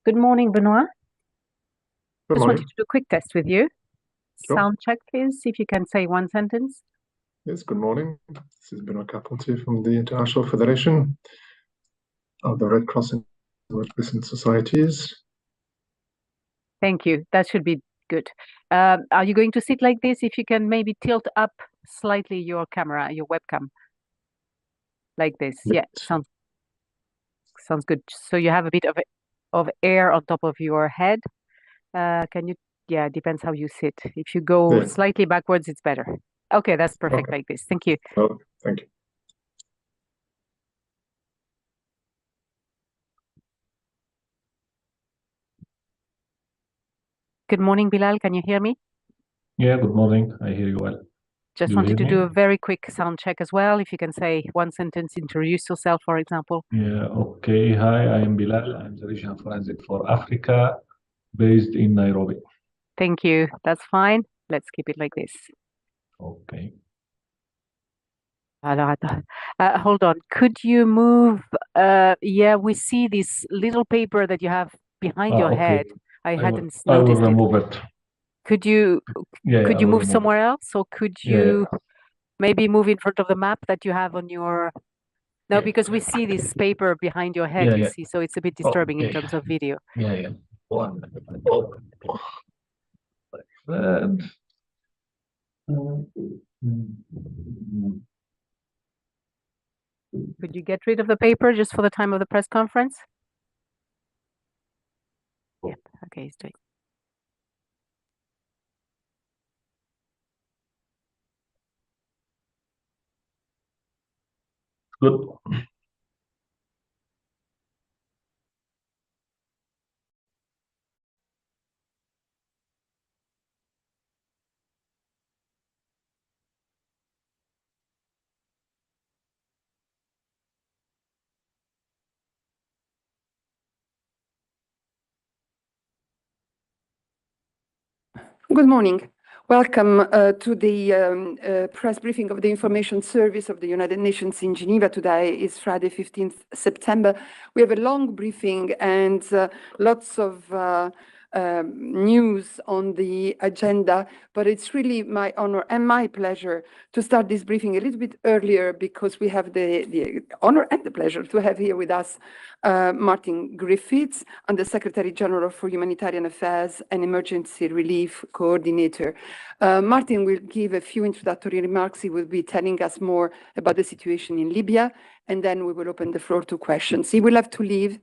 Good morning, Benoit. Good Just wanted morning. to do a quick test with you. Sure. Sound check, please, if you can say one sentence. Yes, good morning. This is Benoit Carpentier from the International Federation of the Red Cross and Red Crescent Societies. Thank you. That should be good. Are you going to sit like this? If you can maybe tilt up slightly your camera, your webcam, like this. Yes. Yeah, sounds good. So you have a bit of air on top of your head. Can you? Yeah, depends how you sit. If you go Yeah. slightly backwards, it's better. Okay, that's perfect Okay. like this. Thank you. Oh, thank you. Good morning, Bilal. Can you hear me? Yeah, good morning. I hear you well. Just Do you wanted to hear do me? a very quick sound check as well. If you can say one sentence, introduce yourself, for example. Yeah, okay. Hi, I am Bilal. I'm the regional forensic for Africa, based in Nairobi. Thank you. That's fine. Let's keep it like this. Okay. Alors, attends. Hold on. Could you move? Yeah, we see this little paper that you have behind your Okay. head. I I will, hadn't I will noticed it. remove it. Could you Yeah, could I you will move remove it. somewhere else, or could Yeah, you maybe move in front of the map that you have on your? No, yeah, because we see this paper behind your head, yeah, you yeah. see, so it's a bit disturbing in Okay. terms of video. Yeah, yeah. One. Oh. Like that. Could you get rid of the paper just for the time of the press conference? Yep. Okay, he's doing. Good. Good morning. Welcome to the press briefing of the Information Service of the United Nations in Geneva. Today is Friday, 15th September. We have a long briefing and lots of news on the agenda, but it's really my honor and my pleasure to start this briefing a little bit earlier because we have the honor and the pleasure to have here with us Martin Griffiths, and the Secretary General for Humanitarian Affairs and Emergency Relief Coordinator. Martin will give a few introductory remarks. He will be telling us more about the situation in Libya, and then we will open the floor to questions. He will have to leave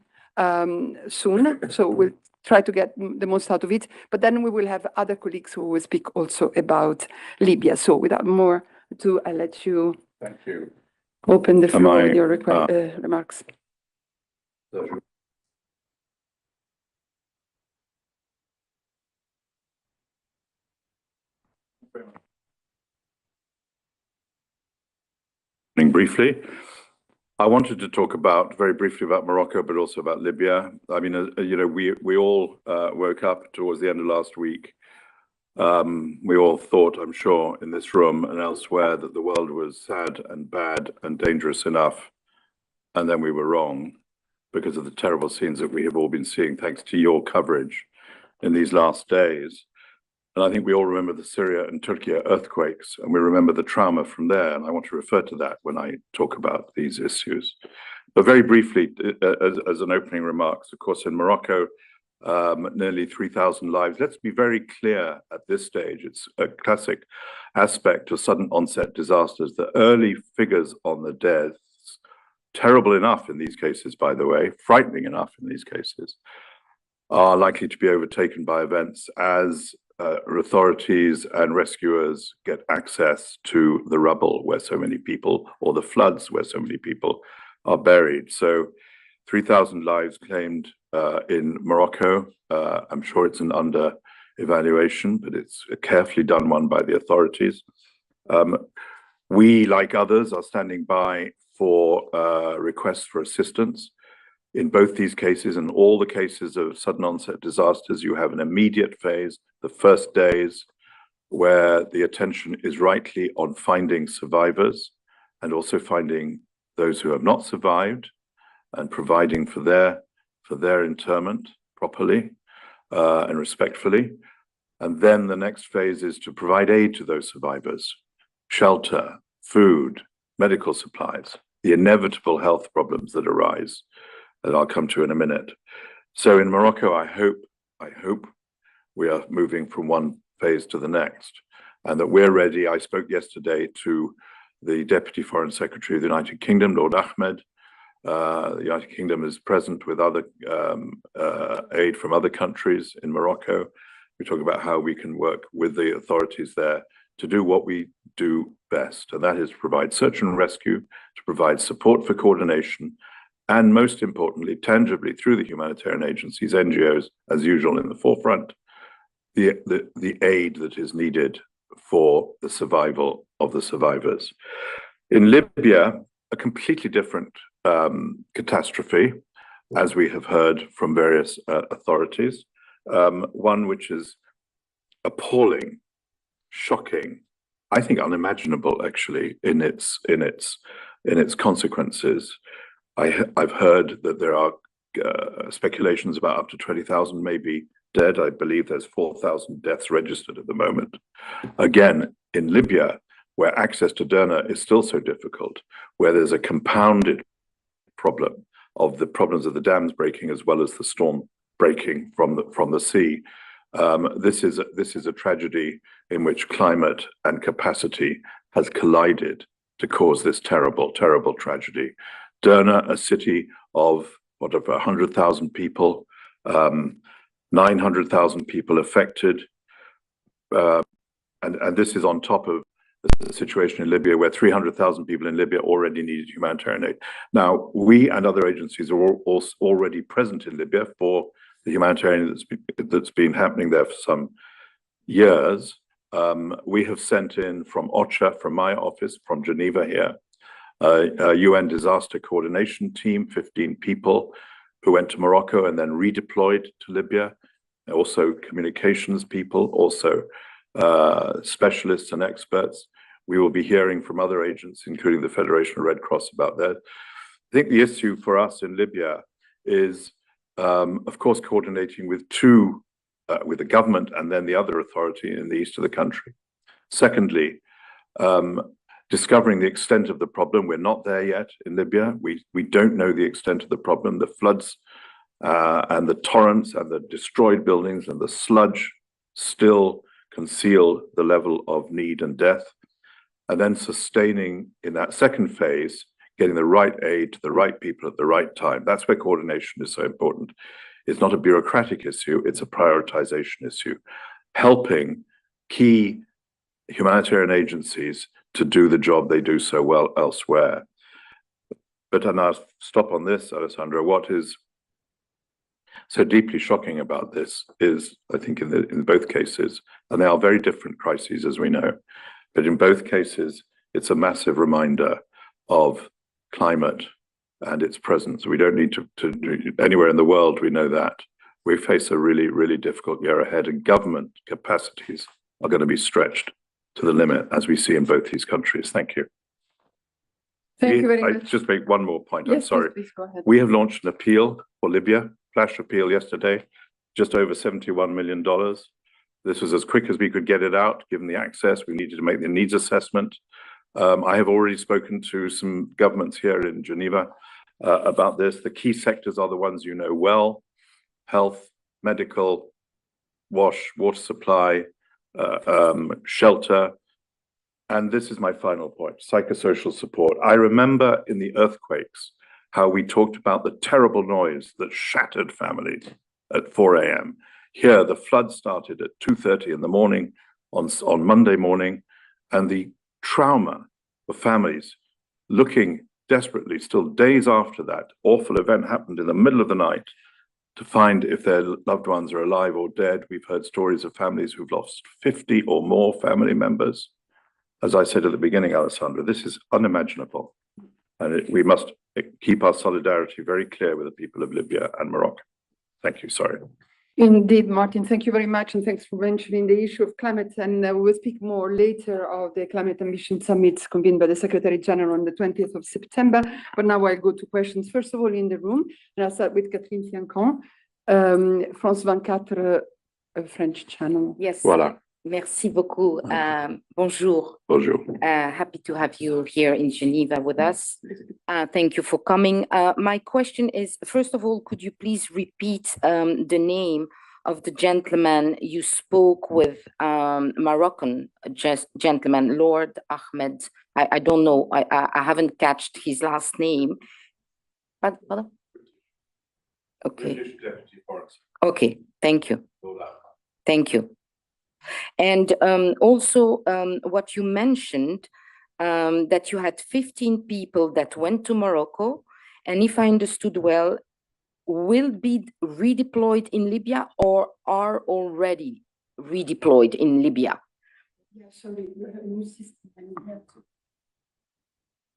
soon, so we'll try to get the most out of it, but then we will have other colleagues who will speak also about Libya. So without more ado, I'll let you Thank you. open the floor with your remarks. Briefly, I wanted to talk very briefly about Morocco, but also about Libya. I mean, you know, we all woke up towards the end of last week. We all thought, I'm sure, in this room and elsewhere, that the world was sad and bad and dangerous enough. And then we were wrong because of the terrible scenes that we have all been seeing, thanks to your coverage in these last days. And I think we all remember the Syria and Turkey earthquakes, and we remember the trauma from there. And I want to refer to that when I talk about these issues. But very briefly, as an opening remarks, of course, in Morocco, nearly 3,000 lives. Let's be very clear at this stage. It's a classic aspect of sudden onset disasters. The early figures on the deaths, terrible enough in these cases, by the way, frightening enough in these cases, are likely to be overtaken by events as authorities and rescuers get access to the rubble where so many people, or the floods where so many people are buried. So 3,000 lives claimed in Morocco. I'm sure it's an under evaluation, but it's a carefully done one by the authorities. We, like others, are standing by for requests for assistance. In both these cases and all the cases of sudden onset disasters, you have an immediate phase, the first days, where the attention is rightly on finding survivors and also finding those who have not survived and providing for their interment, properly and respectfully. And then the next phase is to provide aid to those survivors, shelter, food, medical supplies, the inevitable health problems that arise that I'll come to in a minute. So in Morocco, I hope we are moving from one phase to the next and that we're ready. I spoke yesterday to the Deputy Foreign Secretary of the United Kingdom, Lord Ahmed. The United Kingdom is present with other aid from other countries in Morocco. We talk about how we can work with the authorities there to do what we do best, and that is to provide search and rescue, to provide support for coordination, and most importantly, tangibly through the humanitarian agencies, NGOs, as usual in the forefront, the aid that is needed for the survival of the survivors. In Libya, a completely different catastrophe, as we have heard from various authorities, one which is appalling, shocking, I think unimaginable actually in its consequences. I've heard that there are speculations about up to 20,000 maybe dead. I believe there's 4,000 deaths registered at the moment. Again, in Libya, where access to Derna is still so difficult, where there's a compounded problem of the problems of the dams breaking as well as the storm breaking from the sea. This is a tragedy in which climate and capacity has collided to cause this terrible, terrible tragedy. Derna, a city of whatever 100,000 people, 900,000 people affected, and this is on top of the situation in Libya, where 300,000 people in Libya already needed humanitarian aid. Now, we and other agencies are already present in Libya for the humanitarian that's been happening there for some years. We have sent in from OCHA, from my office, from Geneva here, a UN disaster coordination team, 15 people who went to Morocco and then redeployed to Libya, also communications people, also specialists and experts. We will be hearing from other agents, including the Federation of Red Cross, about that. I think the issue for us in Libya is, of course, coordinating with the government and then the other authority in the east of the country. Secondly, discovering the extent of the problem. We're not there yet in Libya. We don't know the extent of the problem. The floods and the torrents and the destroyed buildings and the sludge still conceal the level of need and death. And then sustaining in that second phase, getting the right aid to the right people at the right time. That's where coordination is so important. It's not a bureaucratic issue, it's a prioritization issue. Helping key humanitarian agencies to do the job they do so well elsewhere. But and I'll stop on this, Alessandro. What is so deeply shocking about this is, I think in both cases, and they are very different crises as we know, but in both cases, it's a massive reminder of climate and its presence. We don't need to anywhere in the world, we know that. We face a really, really difficult year ahead, and government capacities are going to be stretched to the limit, as we see in both these countries. Thank you. Thank you very much. Just make one more point. Yes, I'm sorry. please go ahead. We have launched an appeal for Libya, flash appeal yesterday, just over $71 million. This was as quick as we could get it out, given the access. We needed to make the needs assessment. I have already spoken to some governments here in Geneva about this. The key sectors are the ones you know well: health, medical, water supply, shelter. And this is my final point: psychosocial support. I remember in the earthquakes how we talked about the terrible noise that shattered families at 4 a.m. Here, the flood started at 2:30 in the morning on Monday morning, and the trauma of families looking desperately, still days after that awful event happened in the middle of the night, to find if their loved ones are alive or dead. We've heard stories of families who've lost 50 or more family members. As I said at the beginning, Alessandra, this is unimaginable. And we must keep our solidarity very clear with the people of Libya and Morocco. Thank you, sorry. Indeed, Martin, thank you very much. And thanks for mentioning the issue of climate. And we'll speak more later of the Climate Ambition Summit convened by the Secretary General on the 20th of September. But now I'll go to questions, first of all, in the room. And I'll start with Catherine Fiancon. France 24, French channel. Yes. Voilà. Merci beaucoup. Bonjour. Bonjour. Happy to have you here in Geneva with us. Thank you for coming. My question is, first of all, could you please repeat the name of the gentleman you spoke with, Moroccan gentleman, Lord Ahmed? I don't know. I haven't catched his last name. Pardon? Okay. Okay. Thank you. Thank you. And also what you mentioned, that you had 15 people that went to Morocco, and if I understood well, will be redeployed in Libya or are already redeployed in Libya? Yeah, sorry, you have a new system.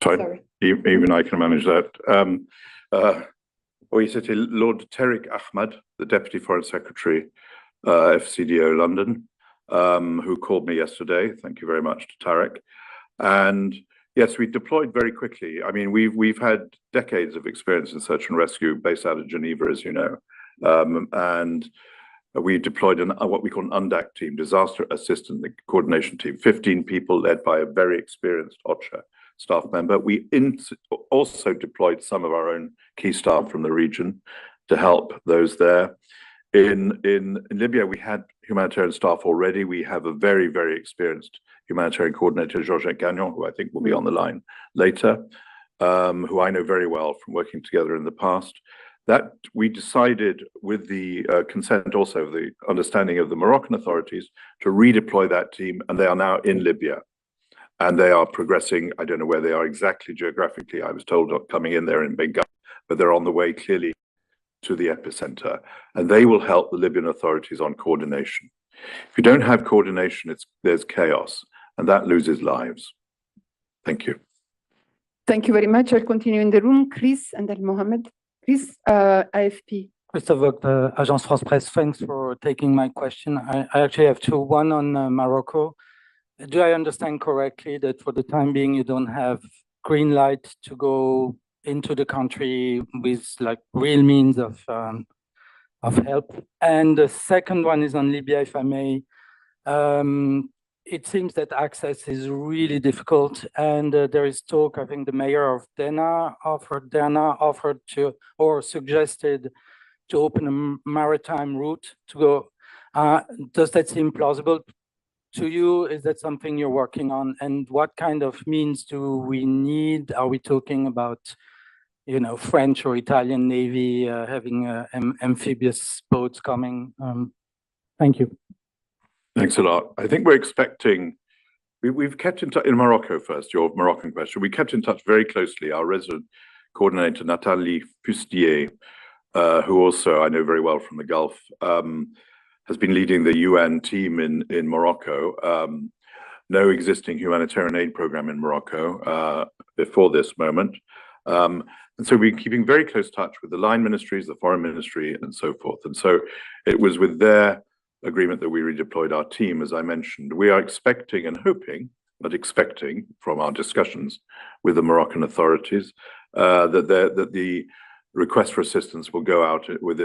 Sorry. Even I can manage that. Oui, c'était Lord Tariq Ahmed, the Deputy Foreign Secretary, FCDO London, who called me yesterday. Thank you very much to Tariq. And yes, we deployed very quickly. I mean, we've had decades of experience in search and rescue based out of Geneva, as you know. And we deployed what we call an UNDAC team, disaster assistance coordination team, 15 people led by a very experienced OCHA staff member. We also deployed some of our own key staff from the region to help those there. In Libya, we had humanitarian staff already. We have a very, very experienced humanitarian coordinator, Georgette Gagnon, who I think will be on the line later, who I know very well from working together in the past. That we decided, with the consent also of the understanding of the Moroccan authorities, to redeploy that team, and they are now in Libya. And they are progressing. I don't know where they are exactly geographically. I was told coming in there in Benghazi, but they're on the way clearly to the epicenter, and they will help the Libyan authorities on coordination. If you don't have coordination, there's chaos, and that loses lives. Thank you. Thank you very much. I'll continue in the room. Chris and then Mohammed. Chris, AFP. Christophe, Agence France Presse, thanks for taking my question. I actually have two. One on Morocco. Do I understand correctly that for the time being, you don't have green light to go into the country with like real means of help? And the second one is on Libya, if I may. It seems that access is really difficult, and there is talk. I think the mayor of Derna offered to, or suggested, to open a maritime route to go. Does that seem plausible to you? Is that something you're working on? And what kind of means do we need? Are we talking about, you know, French or Italian Navy having amphibious boats coming? Thank you. Thanks a lot. I think we're expecting, we've kept in touch in Morocco first, your Moroccan question. We kept in touch very closely. Our resident coordinator, Nathalie Fustier, who also I know very well from the Gulf, has been leading the UN team in Morocco. No existing humanitarian aid program in Morocco before this moment. And so we're keeping very close touch with the line ministries, the foreign ministry, and so forth. And so it was with their agreement that we redeployed our team, as I mentioned. We are expecting and hoping, but expecting from our discussions with the Moroccan authorities, that the request for assistance will go out with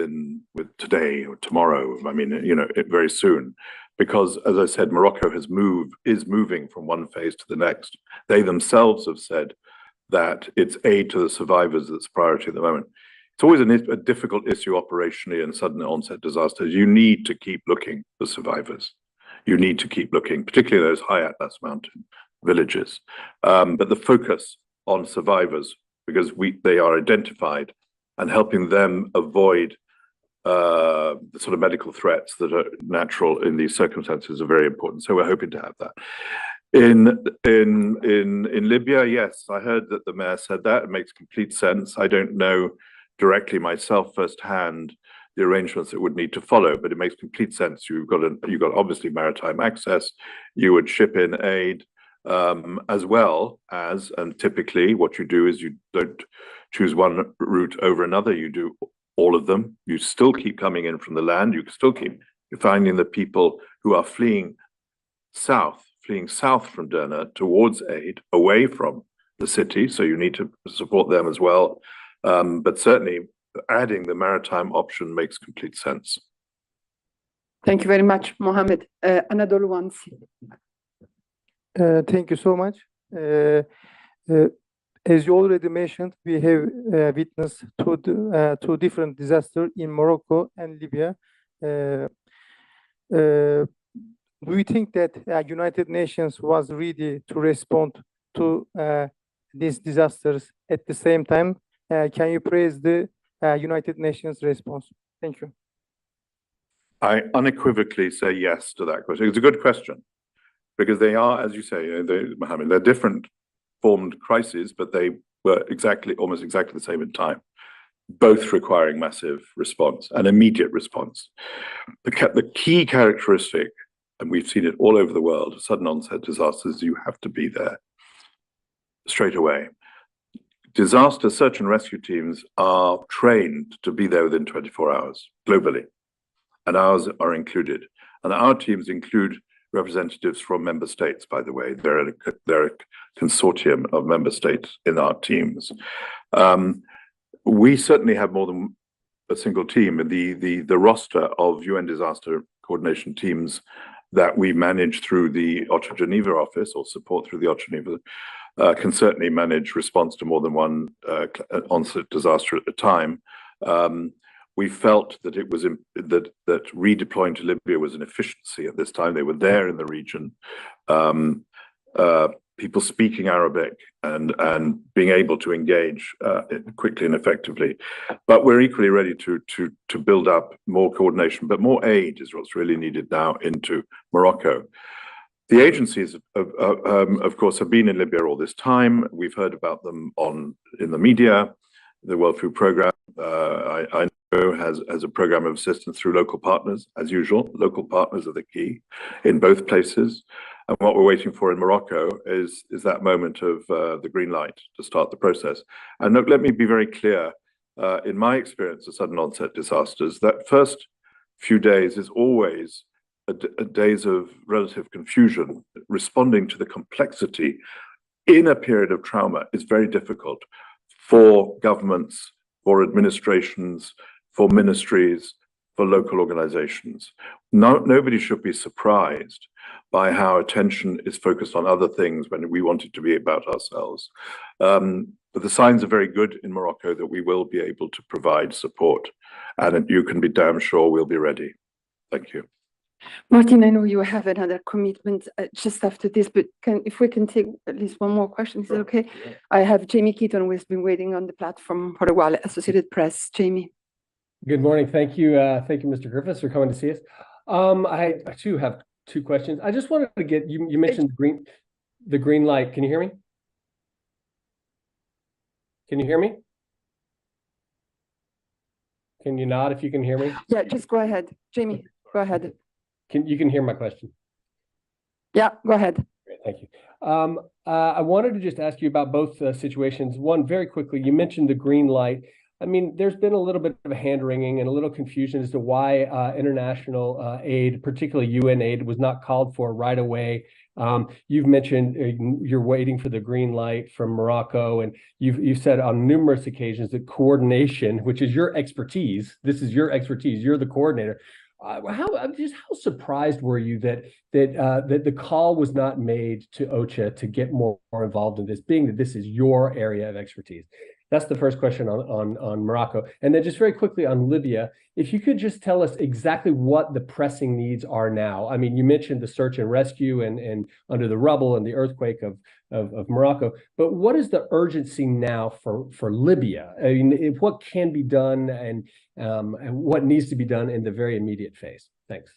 today or tomorrow. I mean, you know, very soon, because as I said, Morocco is moving from one phase to the next. They themselves have said that it's aid to the survivors that's priority at the moment. It's always a difficult issue operationally in sudden onset disasters. You need to keep looking for survivors. You need to keep looking, particularly those high Atlas Mountain villages. But the focus on survivors, because they are identified, and helping them avoid the sort of medical threats that are natural in these circumstances are very important. So we're hoping to have that. In Libya, yes, I heard that the mayor said that. It makes complete sense. I don't know directly myself firsthand the arrangements that would need to follow, but it makes complete sense. You've got obviously maritime access. You would ship in aid, as well as, and typically what you do is you don't choose one route over another. You do all of them. You still keep coming in from the land. You still keep finding the people who are fleeing south from Derna towards aid, away from the city. So you need to support them as well. But certainly adding the maritime option makes complete sense. Thank you very much, Mohammed. Anadolu once. Thank you so much. As you already mentioned, we have witnessed two different disasters in Morocco and Libya. Do you think that United Nations was ready to respond to these disasters at the same time? Can you praise the United Nations response? Thank you. I unequivocally say yes to that question. It's a good question because they are, as you say, Mohammed, they're different formed crises, but they were almost exactly the same in time, both requiring massive response and immediate response. The key characteristic, and we've seen it all over the world, sudden onset disasters, you have to be there straight away. Disaster search and rescue teams are trained to be there within 24 hours globally, and ours are included. And our teams include representatives from member states, by the way. They're a consortium of member states in our teams. We certainly have more than a single team. The roster of UN disaster coordination teams that we manage through the OCHA Geneva office or support through the OCHA Geneva can certainly manage response to more than one onset disaster at a time. We felt that it was that redeploying to Libya was an efficiency at this time. They were there in the region, people speaking Arabic and being able to engage quickly and effectively. But we're equally ready to build up more coordination, but more aid is what's really needed now into Morocco. The agencies, of course, have been in Libya all this time. We've heard about them in the media. The World Food Programme, I know, has a program of assistance through local partners, as usual. Local partners are the key in both places. And what we're waiting for in Morocco is that moment of the green light to start the process. And look, let me be very clear. In my experience of sudden onset disasters, that first few days is always days of relative confusion. Responding to the complexity in a period of trauma is very difficult for governments, for administrations, for ministries, for local organizations. Nobody should be surprised by how attention is focused on other things when we want it to be about ourselves. But the signs are very good in Morocco that we will be able to provide support, and you can be damn sure we'll be ready. Thank you. Martin, I know you have another commitment just after this, but if we can take at least one more question, is it okay? Yeah. I have Jamie Keaton, who has been waiting on the platform for a while, Associated Press. Jamie. Good morning. Thank you, Mr. Griffiths, for coming to see us. I too have two questions. I just wanted to get you mentioned the green light. Can you hear me? Can you hear me? Can you nod if you can hear me? Yeah, just go ahead, Jamie. Go ahead. You can hear my question? Yeah, go ahead. Great, thank you. I wanted to just ask you about both situations. One, very quickly, you mentioned the green light. I mean, there's been a little bit of a hand-wringing and a little confusion as to why international aid, particularly UN aid, was not called for right away. You've mentioned you're waiting for the green light from Morocco, and you've said on numerous occasions that coordination, which is your expertise, this is your expertise, you're the coordinator. How surprised were you that the call was not made to OCHA to get more involved in this, being that this is your area of expertise? That's the first question on Morocco. And then just very quickly on Libya, if you could just tell us exactly what the pressing needs are now. I mean, you mentioned the search and rescue and under the rubble and the earthquake of Morocco, but what is the urgency now for Libya? I mean, what can be done and what needs to be done in the very immediate phase? Thanks.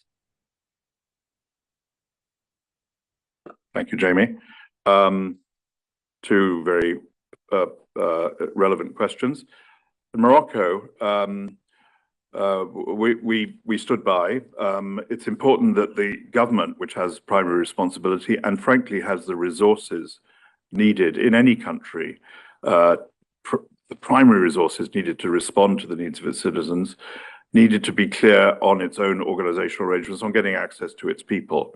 Thank you, Jamie. Two very relevant questions. In Morocco, we stood by. It's important that the government, which has primary responsibility and frankly has the resources needed in any country, the primary resources needed to respond to the needs of its citizens, needed to be clear on its own organizational arrangements, on getting access to its people.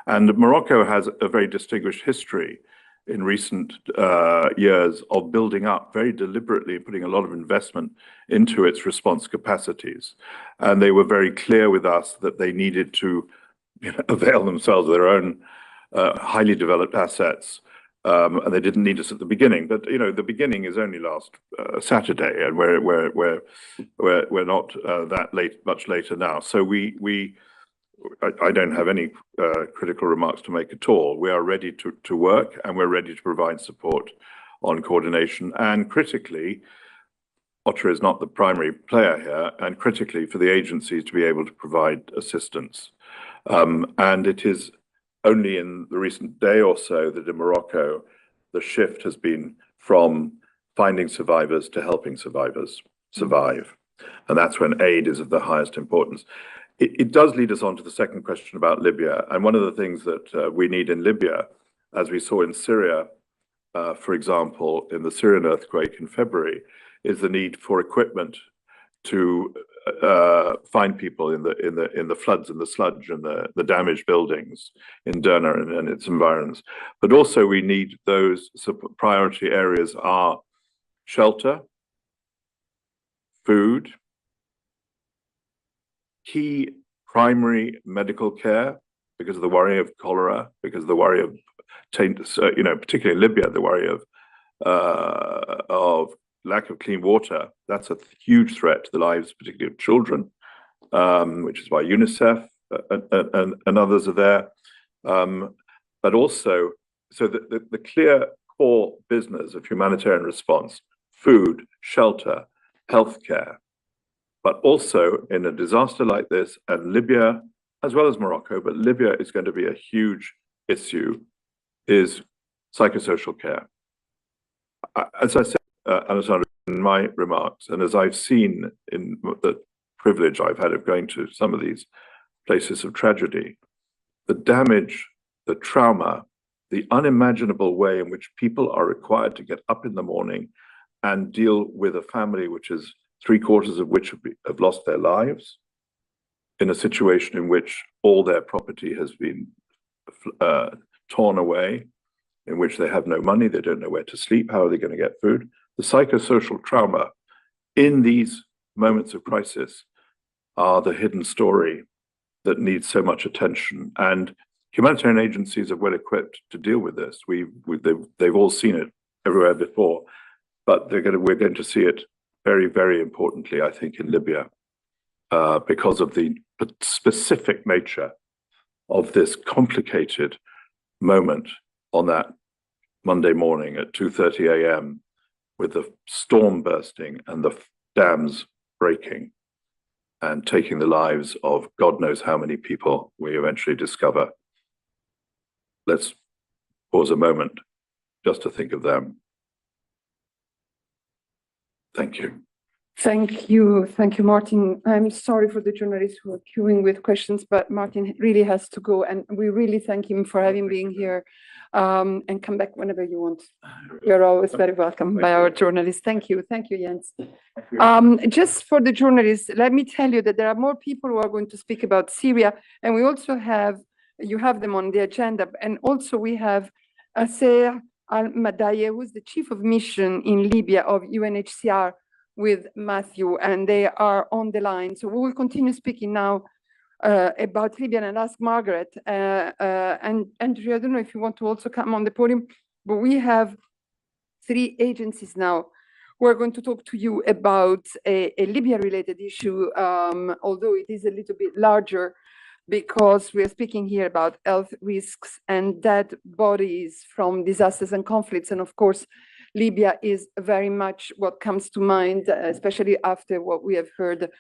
And Morocco has a very distinguished history in recent years of building up very deliberately, putting a lot of investment into its response capacities. And they were very clear with us that they needed to avail themselves of their own highly developed assets. And they didn't need us at the beginning, but the beginning is only last Saturday, and we're not that late, much later now. So I don't have any critical remarks to make at all. We are ready to work, and we're ready to provide support on coordination. And critically, OCHA is not the primary player here, and critically for the agencies to be able to provide assistance. And it is only in the recent day or so that in Morocco, the shift has been from finding survivors to helping survivors survive. And that's when aid is of the highest importance. It does lead us on to the second question about Libya. And one of the things that we need in Libya, as we saw in Syria, for example, in the Syrian earthquake in February, is the need for equipment to find people in the floods and the sludge and the damaged buildings in Derna and its environs. But also we need those priority areas are shelter, food, key primary medical care, because of the worry of cholera, because of the worry of particularly in Libya, the worry of lack of clean water. That's a huge threat to the lives, particularly of children, which is why UNICEF and others are there. But also, so the clear core business of humanitarian response, food, shelter, healthcare, but also in a disaster like this, and Libya, as well as Morocco, but Libya is going to be a huge issue, is psychosocial care. As I said, Alessandro, in my remarks, and as I've seen in the privilege I've had of going to some of these places of tragedy, the damage, the trauma, the unimaginable way in which people are required to get up in the morning and deal with a family which is 3/4 of which have lost their lives, in a situation in which all their property has been torn away, in which they have no money, they don't know where to sleep, how are they going to get food? The psychosocial trauma in these moments of crisis are the hidden story that needs so much attention. And humanitarian agencies are well equipped to deal with this. They've all seen it everywhere before, but we're going to see it very, very importantly, I think, in Libya, because of the specific nature of this complicated moment on that Monday morning at 2:30 a.m. with the storm bursting and the dams breaking and taking the lives of God knows how many people we eventually discover. Let's pause a moment just to think of them. Thank you. Thank you, Martin. I'm sorry for the journalists who are queuing with questions, but Martin really has to go, and we really thank him for having been here, and come back whenever you want. You're always very welcome by our journalists. Thank you, Jens. Just for the journalists, let me tell you that there are more people who are going to speak about Syria, and we also you have them on the agenda, and also we have Aser Al-Madaye, who is the chief of mission in Libya of UNHCR, with Matthew, and they are on the line. So we will continue speaking now about Libya and ask Margaret. And Andrew, I don't know if you want to also come on the podium, but we have 3 agencies now who are going to talk to you about a Libya-related issue, although it is a little bit larger, because we are speaking here about health risks and dead bodies from disasters and conflicts. And of course, Libya is very much what comes to mind, especially after what we have heard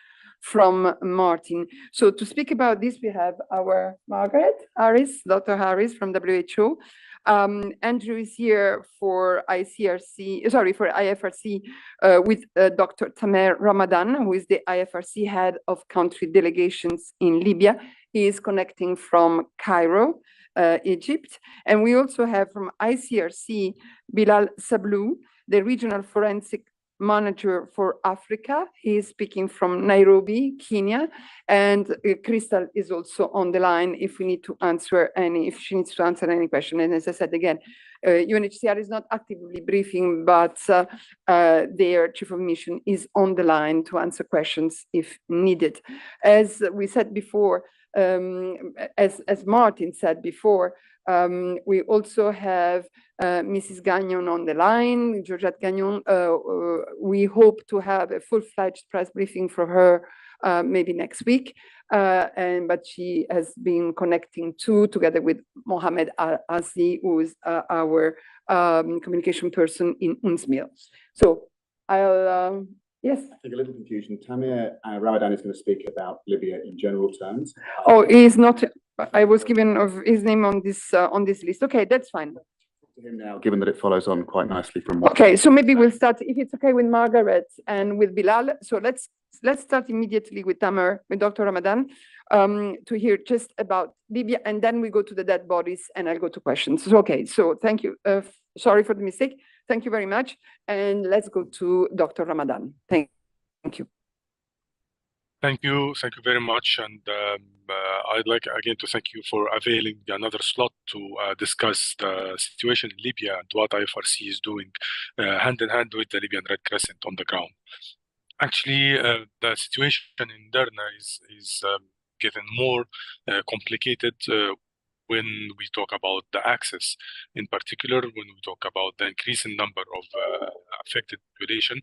from Martin. So to speak about this, we have our Margaret Harris, Dr. Harris from WHO. Andrew is here for IFRC with Dr. Tamer Ramadan, who is the IFRC head of country delegations in Libya. He is connecting from Cairo, Egypt. And we also have from ICRC, Bilal Sablou, the regional forensic manager for Africa. He is speaking from Nairobi, Kenya, and Crystal is also on the line if we need to answer if she needs to answer any question. And as I said again, UNHCR is not actively briefing, but their chief of mission is on the line to answer questions if needed. As we said before, as Martin said before, we also have Mrs. Gagnon on the line, Georgette Gagnon. We hope to have a full-fledged press briefing for her maybe next week. But she has been connecting together with Mohamed Al-Azi, who is our communication person in UNSMIL. So I'll, yes. I think a little confusion. Tamir Ramadan is going to speak about Libya in general terms. Oh, he's not. I was given his name on this list. Okay, that's fine. To him now, given that it follows on quite nicely from what. Okay, so maybe we'll start, if it's okay with Margaret and with Bilal. So let's start immediately with Tamir, with Dr. Ramadan, to hear just about Libya, and then we go to the dead bodies, and I'll go to questions. So, okay, so thank you. Sorry for the mistake. Thank you very much, and let's go to Dr. Ramadan. Thank you. Thank you very much, and I'd like again to thank you for availing another slot to discuss the situation in Libya and what IFRC is doing hand in hand with the Libyan Red Crescent on the ground. Actually, the situation in Derna is getting more complicated when we talk about the access, in particular when we talk about the increasing number of affected population.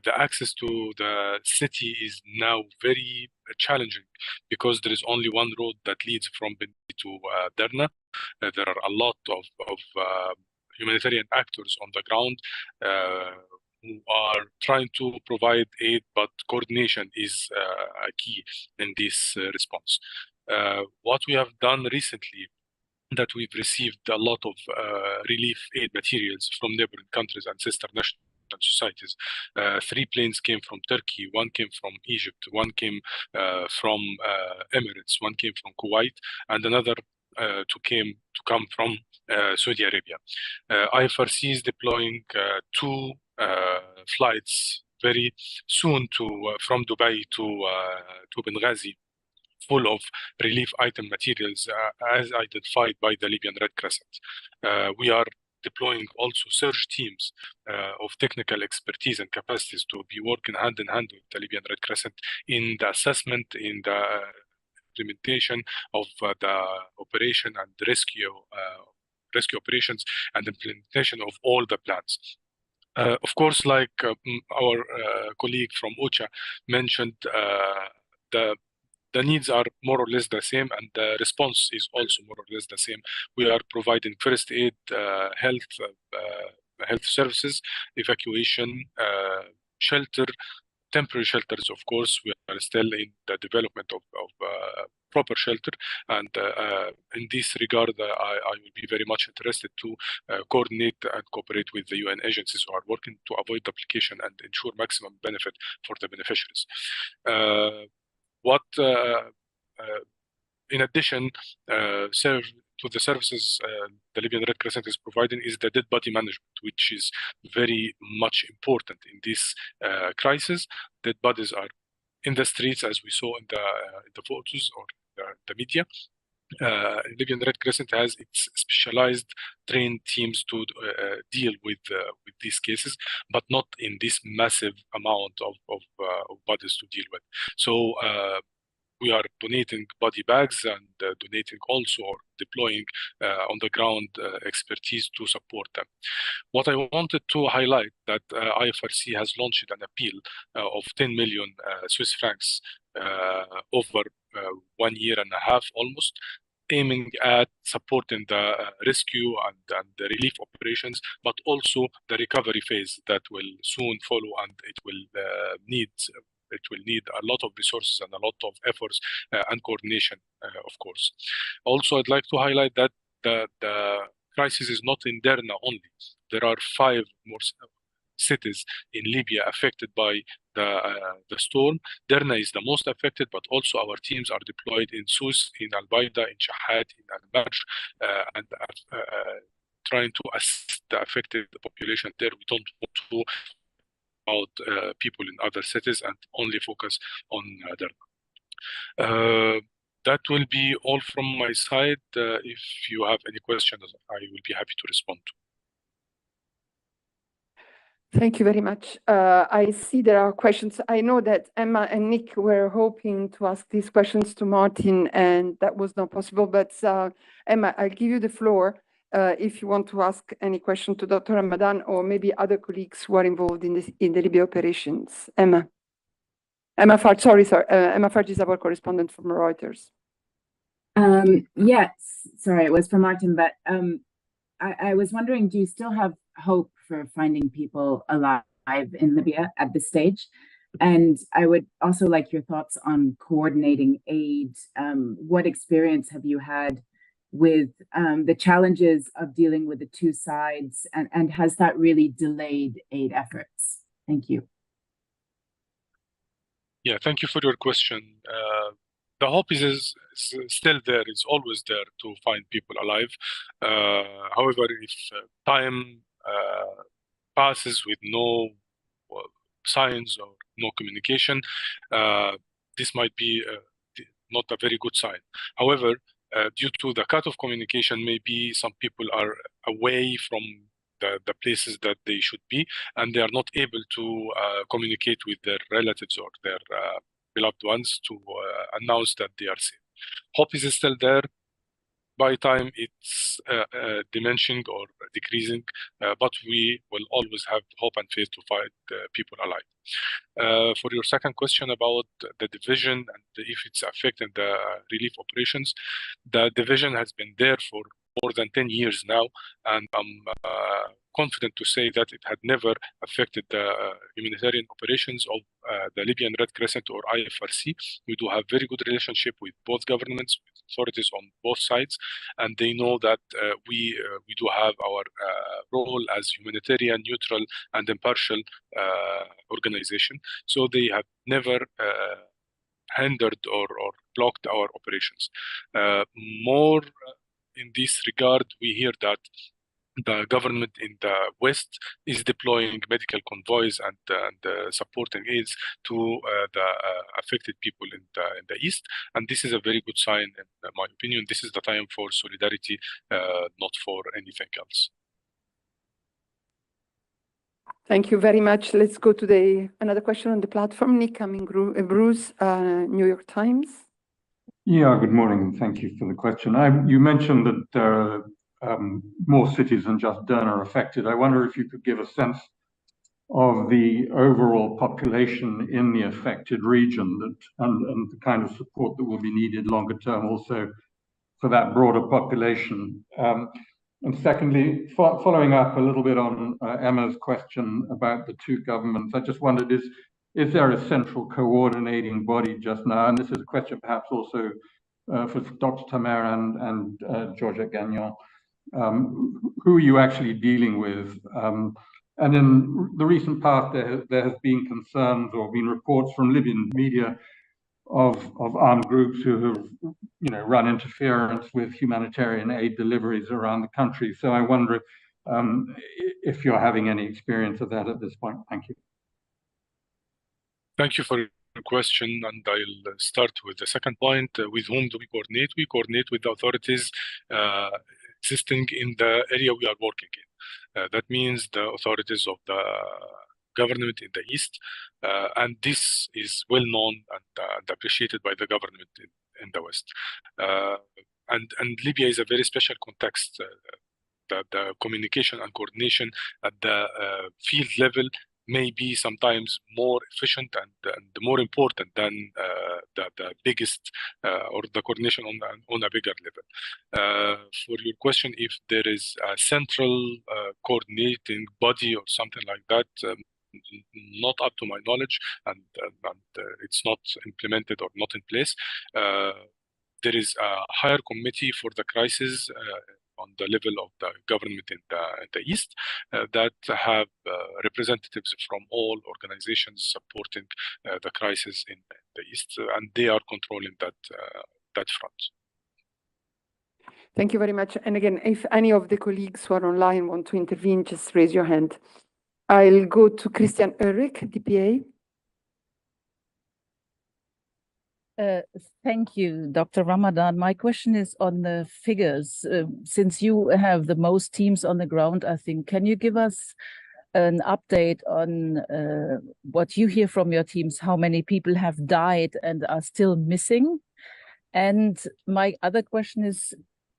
The access to the city is now very challenging because there is only one road that leads from Benti to Derna. There are a lot of humanitarian actors on the ground who are trying to provide aid, but coordination is a key in this response. What we have done recently, that we've received a lot of relief aid materials from neighboring countries and sister national societies. 3 planes came from Turkey, 1 came from Egypt, 1 came from Emirates, 1 came from Kuwait, and another to come from Saudi Arabia. IFRC is deploying 2 flights very soon from Dubai to Benghazi, full of relief item materials as identified by the Libyan Red Crescent. We are deploying also surge teams of technical expertise and capacities to be working hand in hand with the Libyan Red Crescent in the assessment, in the implementation of the operation and rescue operations and implementation of all the plans. Of course, like our colleague from OCHA mentioned, the needs are more or less the same, and the response is also more or less the same. We are providing first aid, health services, evacuation, shelter, temporary shelters. Of course, we are still in the development of proper shelter, and in this regard, I will be very much interested to coordinate and cooperate with the UN agencies who are working to avoid duplication and ensure maximum benefit for the beneficiaries. In addition, to the services the Libyan Red Crescent is providing is the dead body management, which is very much important in this crisis. Dead bodies are in the streets, as we saw in the photos or the media. Libyan Red Crescent has its specialized trained teams to deal with these cases, but not in this massive amount of bodies to deal with. So we are donating body bags and donating also or deploying on the ground expertise to support them. What I wanted to highlight that IFRC has launched an appeal of 10 million Swiss francs over 1 year and a half almost, aiming at supporting the rescue and the relief operations, but also the recovery phase that will soon follow, and it will need a lot of resources and a lot of efforts and coordination, of course. Also, I'd like to highlight that the crisis is not in Derna only. There are 5 more cities in Libya affected by the storm. Derna is the most affected, but also our teams are deployed in Sousse, in Al-Baida, in Shahat, in Al-Marj, and trying to assist the affected population there. We don't want to to about people in other cities and only focus on Derna. That will be all from my side. If you have any questions, I will be happy to respond to. Thank you very much. I see there are questions. I know that Emma and Nick were hoping to ask these questions to Martin, and that was not possible. But Emma, I'll give you the floor if you want to ask any question to Dr. Ramadan or maybe other colleagues who are involved in the Libya operations. Emma Farge, sorry. Emma Farge is our correspondent from Reuters. Yes, sorry, it was for Martin, but I was wondering, do you still have hope for finding people alive in Libya at this stage? And I would also like your thoughts on coordinating aid. What experience have you had with the challenges of dealing with the two sides, and has that really delayed aid efforts? Thank you. Yeah, thank you for your question. The hope is still there, is always there to find people alive. However, if time passes with no signs or no communication, this might be not a very good sign. However, due to the cut of communication, maybe some people are away from the places that they should be, and they are not able to communicate with their relatives or their beloved ones to announce that they are safe. Hope is still there. By time it's diminishing or decreasing, but we will always have hope and faith to find people alive. For your second question about the division and if it's affecting the relief operations, the division has been there for more than 10 years now, and I'm confident to say that it had never affected the humanitarian operations of the Libyan Red Crescent or IFRC. We do have very good relationship with both governments, with authorities on both sides, and they know that we do have our role as humanitarian, neutral, and impartial organization. So they have never hindered or blocked our operations. More in this regard, we hear that the government in the West is deploying medical convoys and supporting aids to the affected people in the East. And this is a very good sign, in my opinion. This is the time for solidarity, not for anything else. Thank you very much. Let's go to another question on the platform. Nick Bruce, New York Times. Yeah, good morning. Thank you for the question. You mentioned that there are more cities than just Derna are affected. I wonder if you could give a sense of the overall population in the affected region and the kind of support that will be needed longer term also for that broader population. And secondly, following up a little bit on Emma's question about the two governments, I just wondered, is there a central coordinating body just now? And this is a question perhaps also for Dr. Tamer and Georgette Gagnon. Who are you actually dealing with? And in the recent past, there has been concerns or been reports from Libyan media of armed groups who have, run interference with humanitarian aid deliveries around the country. So I wonder if you're having any experience of that at this point. Thank you. Thank you for your question, and I'll start with the second point. With whom do we coordinate? We coordinate with the authorities existing in the area we are working in. That means the authorities of the government in the East, and this is well known and appreciated by the government in the West. And Libya is a very special context. The communication and coordination at the field level may be sometimes more efficient and more important than the biggest or the coordination on a bigger level. For your question, if there is a central coordinating body or something like that, not up to my knowledge, and it's not implemented or not in place. There is a higher committee for the crisis on the level of the government in the East that have representatives from all organizations supporting the crisis in the East, and they are controlling that front. Thank you very much. And again, if any of the colleagues who are online want to intervene, just raise your hand. I'll go to Christian Ulrich, DPA. Thank you, Dr. Ramadan. My question is on the figures. Since you have the most teams on the ground, I think, can you give us an update on what you hear from your teams, how many people have died and are still missing? And my other question is,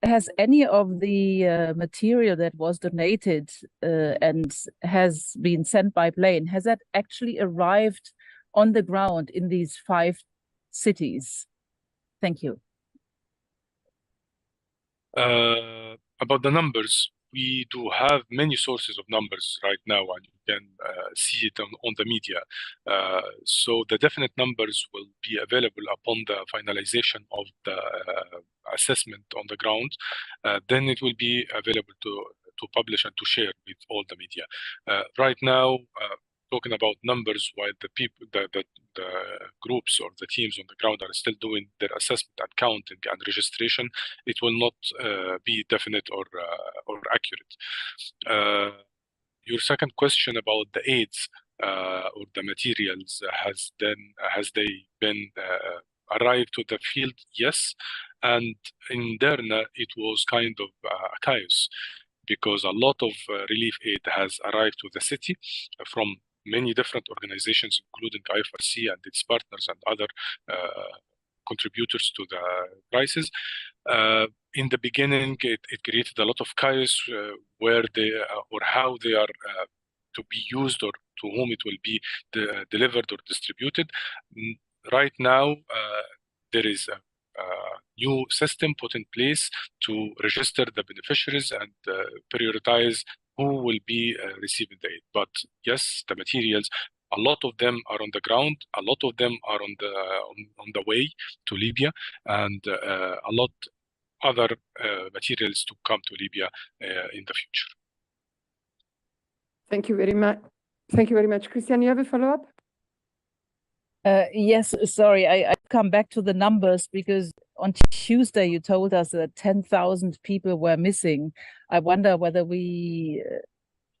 has any of the material that was donated and has been sent by plane, has that actually arrived on the ground in these 5 cities? Thank you. About the numbers, we do have many sources of numbers right now, and you can see it on the media. So the definite numbers will be available upon the finalization of the assessment on the ground. Then it will be available to publish and to share with all the media. Right now, talking about numbers, while the people, the groups or the teams on the ground are still doing their assessment and counting and registration, it will not be definite or accurate. Your second question about the aids or the materials, has they been arrived to the field? Yes, and in Derna it was kind of a chaos, because a lot of relief aid has arrived to the city from many different organizations, including IFRC and its partners and other contributors to the crisis. In the beginning, it created a lot of chaos where they or how they are to be used, or to whom it will be delivered or distributed. Right now, there is a new system put in place to register the beneficiaries and prioritize who will be receiving the aid. But yes, the materials, a lot of them are on the ground, a lot of them are on the way to Libya, and a lot other materials to come to Libya in the future. Thank you very much. Thank you very much. Christian, you have a follow-up? Yes, sorry, I come back to the numbers, because on Tuesday you told us that 10,000 people were missing. I wonder whether we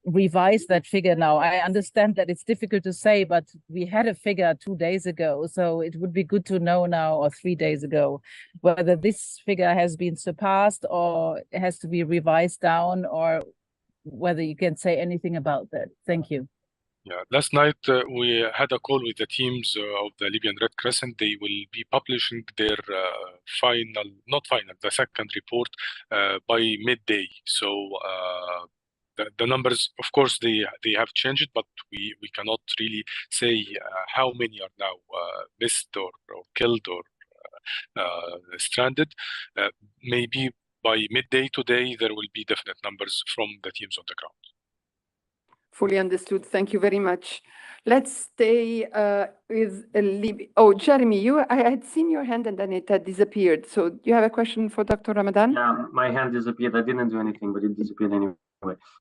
revise that figure now. I understand that it's difficult to say, but we had a figure 2 days ago, so it would be good to know now, or 3 days ago, whether this figure has been surpassed or has to be revised down, or whether you can say anything about that. Thank you. Yeah, last night we had a call with the teams of the Libyan Red Crescent. They will be publishing their the second report by midday. So the numbers, of course, they have changed, but we cannot really say how many are now missed or killed or stranded. Maybe by midday today, there will be definite numbers from the teams on the ground. Fully understood. Thank you very much. Let's stay with Libya. Oh, Jeremy, I had seen your hand and then it had disappeared. So you have a question for Dr. Ramadan? Yeah, my hand disappeared. I didn't do anything, but it disappeared anyway.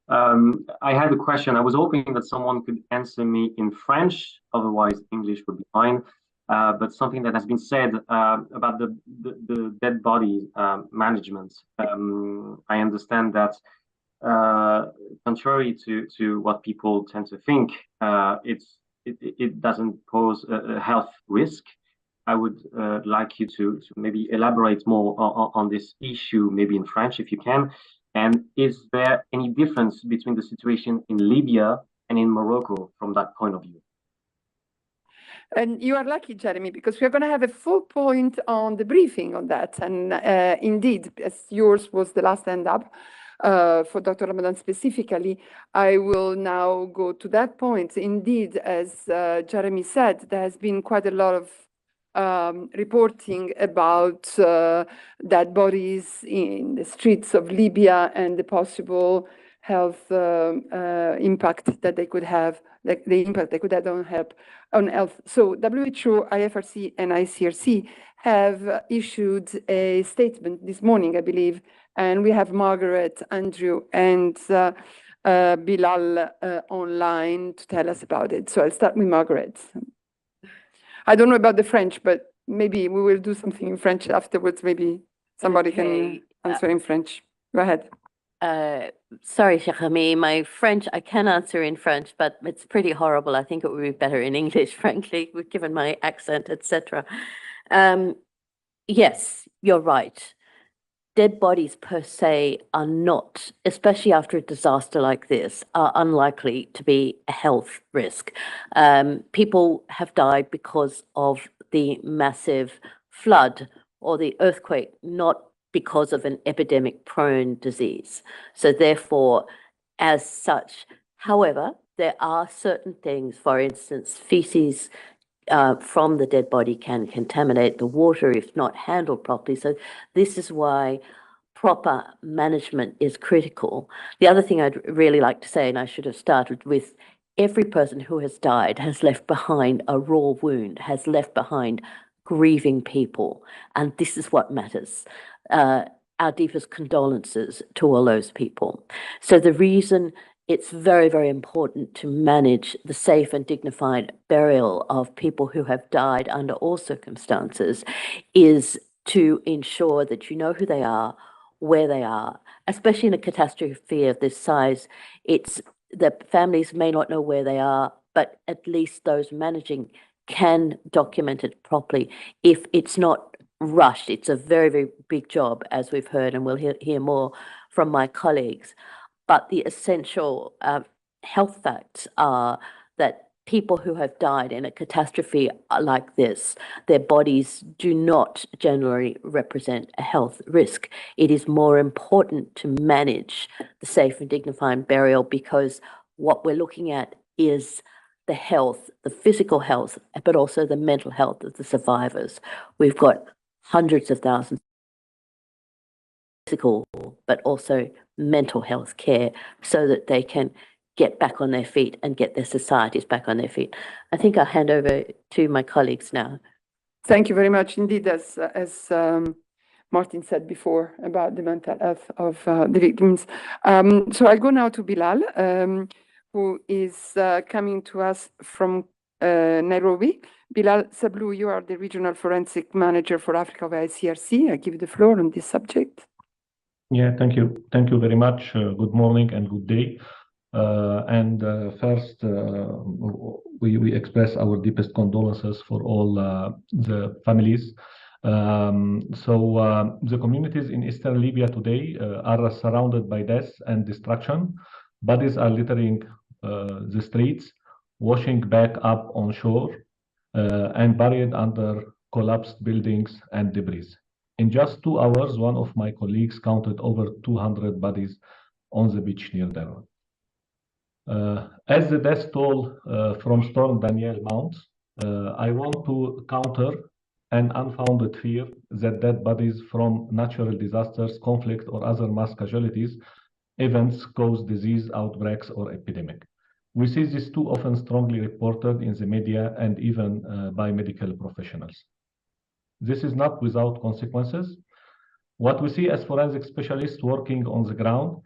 I had a question. I was hoping that someone could answer me in French. Otherwise, English would be fine. But something that has been said about the dead body management. I understand that contrary to what people tend to think, it doesn't pose a health risk. I would like you to maybe elaborate more on this issue, maybe in French, if you can. And is there any difference between the situation in Libya and in Morocco from that point of view? And you are lucky, Jeremy, because we're going to have a full point on the briefing on that. And indeed, as yours was the last hand up, for Dr. Ramadan specifically, I will now go to that point. Indeed, as Jeremy said, there has been quite a lot of reporting about dead bodies in the streets of Libya and the possible health impact that they could have, the impact they could have on health. So WHO, IFRC, and ICRC have issued a statement this morning, I believe, and we have Margaret, Andrew, and Bilal online to tell us about it. So I'll start with Margaret. I don't know about the French, but maybe we will do something in French afterwards. Maybe somebody can answer in French. Go ahead. Sorry, Sheikh Hami, my French, I can answer in French, but it's pretty horrible. I think it would be better in English, frankly, given my accent, etc. Yes, you're right. Dead bodies per se are not, especially after a disaster like this, are unlikely to be a health risk. People have died because of the massive flood or the earthquake, not because of an epidemic-prone disease. So therefore, as such, however, there are certain things, for instance, feces from the dead body can contaminate the water if not handled properly. So this is why proper management is critical. The other thing I'd really like to say, and I should have started with, every person who has died has left behind a raw wound, has left behind grieving people, and this is what matters. Our deepest condolences to all those people. So the reason it's very, very important to manage the safe and dignified burial of people who have died under all circumstances is to ensure that you know who they are, where they are, especially in a catastrophe of this size. It's the families may not know where they are, but at least those managing can document it properly. If it's not rushed, it's a very, very big job, as we've heard, and we'll hear more from my colleagues. But the essential health facts are that people who have died in a catastrophe like this, their bodies do not generally represent a health risk. It is more important to manage the safe and dignified burial because what we're looking at is the health, the physical health, but also the mental health of the survivors. We've got hundreds of thousands physical, but also mental health care so that they can get back on their feet and get their societies back on their feet. I think I'll hand over to my colleagues now. Thank you very much indeed, as Martin said before about the mental health of the victims. So I'll go now to Bilal, who is coming to us from Nairobi. Bilal Sablu, you are the Regional Forensic Manager for Africa of ICRC. I give you the floor on this subject. Yeah, thank you. Thank you very much. Good morning and good day. First, we express our deepest condolences for all the families. The communities in eastern Libya today are surrounded by death and destruction. Bodies are littering the streets, washing back up on shore, and buried under collapsed buildings and debris. In just 2 hours, one of my colleagues counted over 200 bodies on the beach near Derna. As the death toll from Storm Danielle mounts, I want to counter an unfounded fear that dead bodies from natural disasters, conflict, or other mass casualties events cause disease outbreaks or epidemic. We see this too often strongly reported in the media and even by medical professionals. This is not without consequences. What we see as forensic specialists working on the ground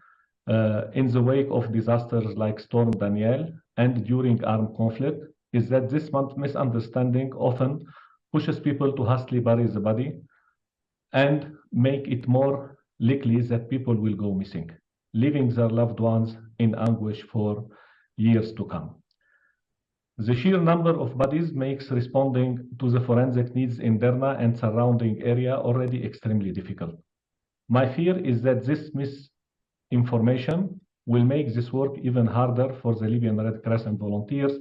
in the wake of disasters like Storm Danielle and during armed conflict is that this misunderstanding often pushes people to hastily bury the body and make it more likely that people will go missing, leaving their loved ones in anguish for years to come. The sheer number of bodies makes responding to the forensic needs in Derna and surrounding area already extremely difficult. My fear is that this misinformation will make this work even harder for the Libyan Red Crescent volunteers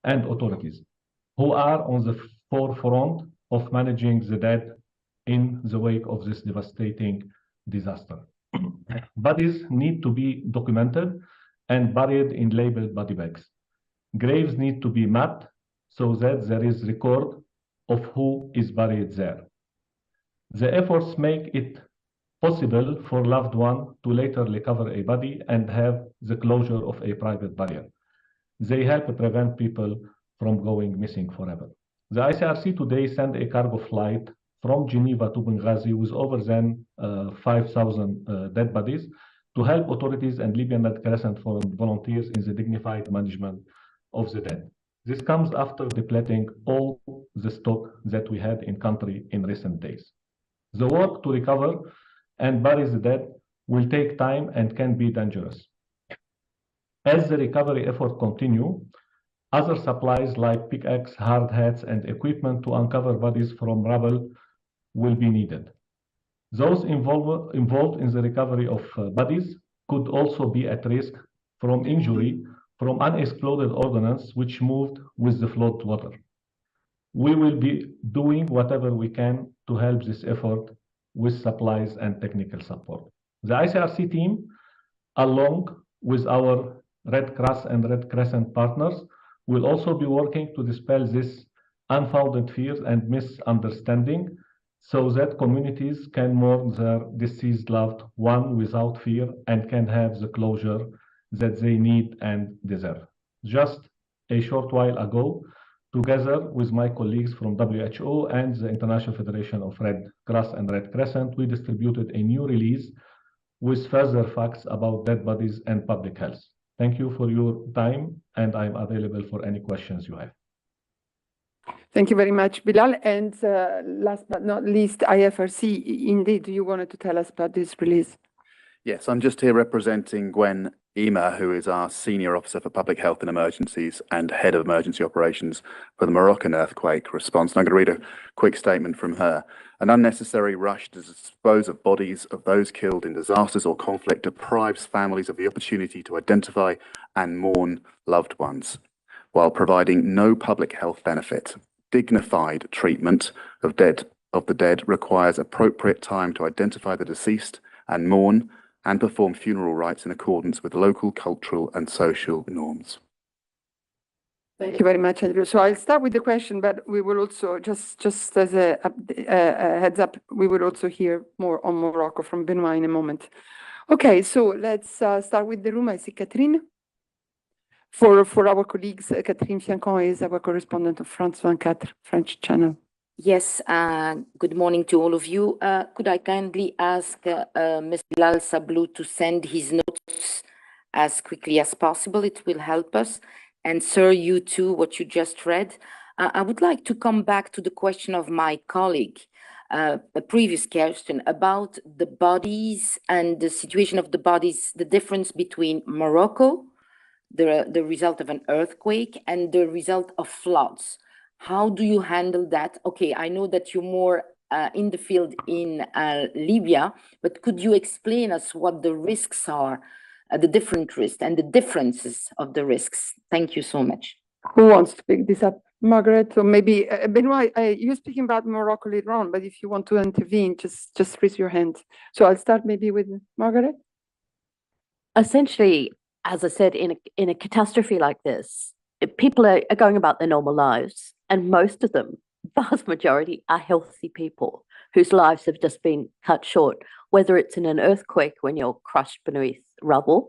and authorities, who are on the forefront of managing the dead in the wake of this devastating disaster. Bodies need to be documented and buried in labeled body bags. Graves need to be mapped so that there is record of who is buried there. The efforts make it possible for loved one to later recover a body and have the closure of a private burial. They help prevent people from going missing forever. The ICRC today sent a cargo flight from Geneva to Benghazi with over than 5,000 dead bodies to help authorities and Libyan Red Crescent volunteers in the dignified management of the dead. This comes after depleting all the stock that we had in country in recent days. The work to recover and bury the dead will take time and can be dangerous. As the recovery effort continue, other supplies like pickaxe, hard hats, and equipment to uncover bodies from rubble will be needed. Those involved in the recovery of bodies could also be at risk from injury from unexploded ordnance which moved with the flood water. We will be doing whatever we can to help this effort with supplies and technical support. The ICRC team, along with our Red Cross and Red Crescent partners, will also be working to dispel this unfounded fears and misunderstanding so that communities can mourn their deceased loved one without fear and can have the closure that they need and deserve. Just a short while ago, together with my colleagues from WHO and the International Federation of Red Cross and Red Crescent, we distributed a new release with further facts about dead bodies and public health. Thank you for your time, and I'm available for any questions you have. Thank you very much, Bilal. And last but not least, IFRC, indeed, you wanted to tell us about this release. Yes, I'm just here representing Gwen Ema, who is our Senior Officer for Public Health and Emergencies and Head of Emergency Operations for the Moroccan earthquake response. And I'm going to read a quick statement from her. An unnecessary rush to dispose of bodies of those killed in disasters or conflict deprives families of the opportunity to identify and mourn loved ones, while providing no public health benefit. Dignified treatment of the dead requires appropriate time to identify the deceased and mourn and perform funeral rites in accordance with local cultural and social norms. Thank you very much, Andrew. So I'll start with the question, but we will also, just as a heads up, we will also hear more on Morocco from Benoit in a moment. Okay, so let's start with the room. I see Catherine. For our colleagues, Catherine Fiancon is our correspondent of France 24, French channel. Yes, good morning to all of you. Could I kindly ask Mr. Bilal Sablou to send his notes as quickly as possible? It will help us. And sir, you too, what you just read. I would like to come back to the question of my colleague, a previous question about the bodies and the situation of the bodies, the difference between Morocco, the result of an earthquake, and the result of floods. How do you handle that? Okay, I know that you're more in the field in Libya, but could you explain us what the risks are, the different risks and the differences of the risks? Thank you so much. Who wants to pick this up? Margaret, or maybe Benoit, you're speaking about Morocco later on, but if you want to intervene, just raise your hand. So I'll start maybe with Margaret. Essentially, as I said, in a catastrophe like this, people are going about their normal lives, and most of them, vast majority, are healthy people whose lives have just been cut short, whether it's in an earthquake when you're crushed beneath rubble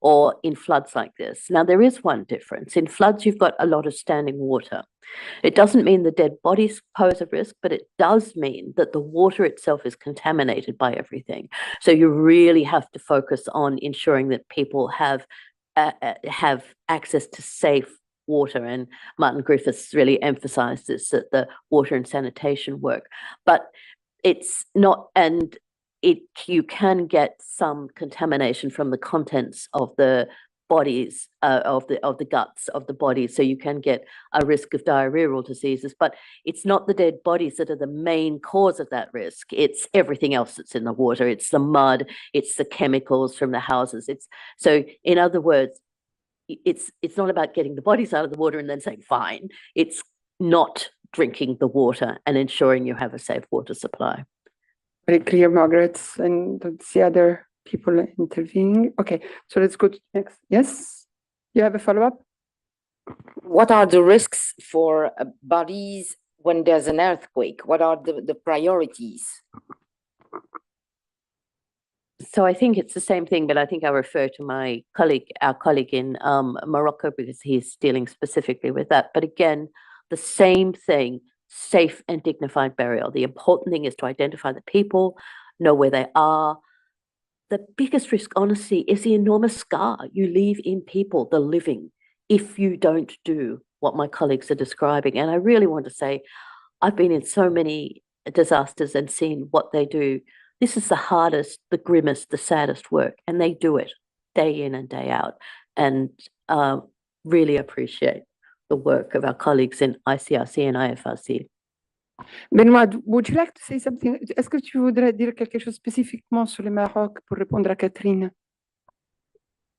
or in floods like this. Now, there is one difference. In floods, you've got a lot of standing water. It doesn't mean the dead bodies pose a risk, but it does mean that the water itself is contaminated by everything. So you really have to focus on ensuring that people have access to safe water, and Martin Griffiths really emphasized this, that the water and sanitation work, but it's not, and you can get some contamination from the contents of the bodies, of the guts of the body, so you can get a risk of diarrheal diseases, but it's not the dead bodies that are the main cause of that risk. It's everything else that's in the water. It's the mud, it's the chemicals from the houses. So in other words, it's not about getting the bodies out of the water and then saying fine. It's not drinking the water and ensuring you have a safe water supply. Very clear, Margaret, and let's see other people intervening. Okay, so let's go to next. Yes, you have a follow-up? What are the risks for bodies when there's an earthquake? What are the priorities? So I think it's the same thing, but I think I refer to my colleague, our colleague in Morocco, because he's dealing specifically with that. But again, the same thing, safe and dignified burial. The important thing is to identify the people, know where they are. The biggest risk, honestly, is the enormous scar you leave in people, the living, if you don't do what my colleagues are describing. And I really want to say, I've been in so many disasters and seen what they do. This is the hardest, the grimmest, the saddest work, and they do it day in and day out. And really appreciate the work of our colleagues in ICRC and IFRC. Benoît, would you like to say something? Est-ce que tu voudrais dire quelque chose spécifiquement sur le Maroc pour répondre à Catherine?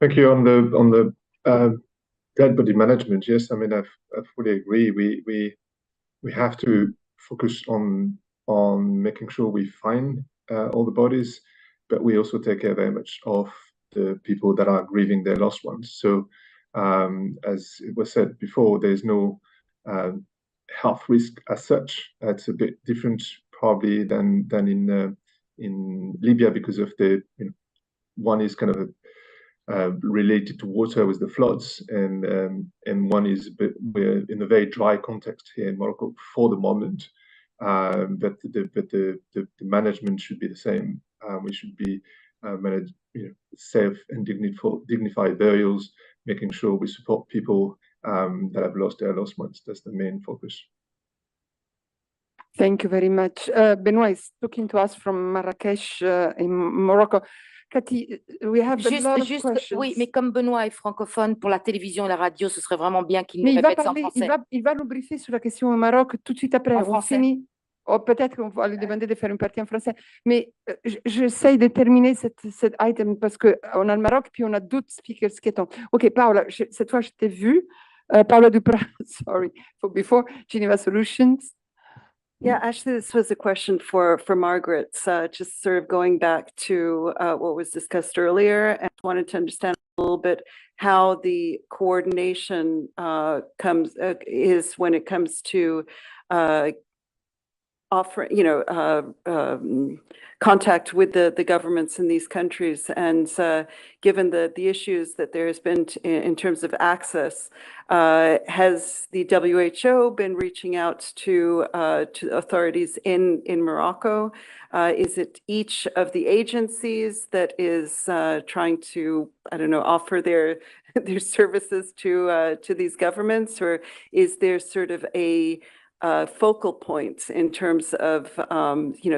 Thank you. On the dead body management, yes, I mean, I fully agree. We have to focus on making sure we find all the bodies, but we also take care very much of the people that are grieving their lost ones. So, as it was said before, there's no health risk as such. It's a bit different probably than in Libya, because of the one is kind of related to water with the floods, and one is we're in a very dry context here in Morocco for the moment. But the management should be the same. We should be manage safe and dignified burials, making sure we support people that have lost their loved ones. That's the main focus. Thank you very much. Benoît is talking to us from Marrakech in Morocco. Cathy, we have a lot of questions. Oui, mais comme Benoît est francophone, pour la télévision et la radio, ce serait vraiment bien qu'il nous répète ça en français. Il va nous briefer sur la question au Maroc tout de suite après. En français. Finit. Oh, peut-être qu'on va lui demander de faire une partie en français. Mais j'essaye de terminer cet item parce qu'on a le Maroc, puis on a d'autres speakers qui attendent. OK, Paola, cette fois, je t'ai vu. Paola Duprat, sorry, for before, Geneva Solutions. Yeah, actually, this was a question for Margaret, just sort of going back to what was discussed earlier, and wanted to understand a little bit how the coordination is when it comes to contact with the governments in these countries, and given the issues that there has been in terms of access, has the WHO been reaching out to authorities in Morocco? Is it each of the agencies that is trying to, I don't know, offer their services to these governments, or is there sort of a focal points in terms of,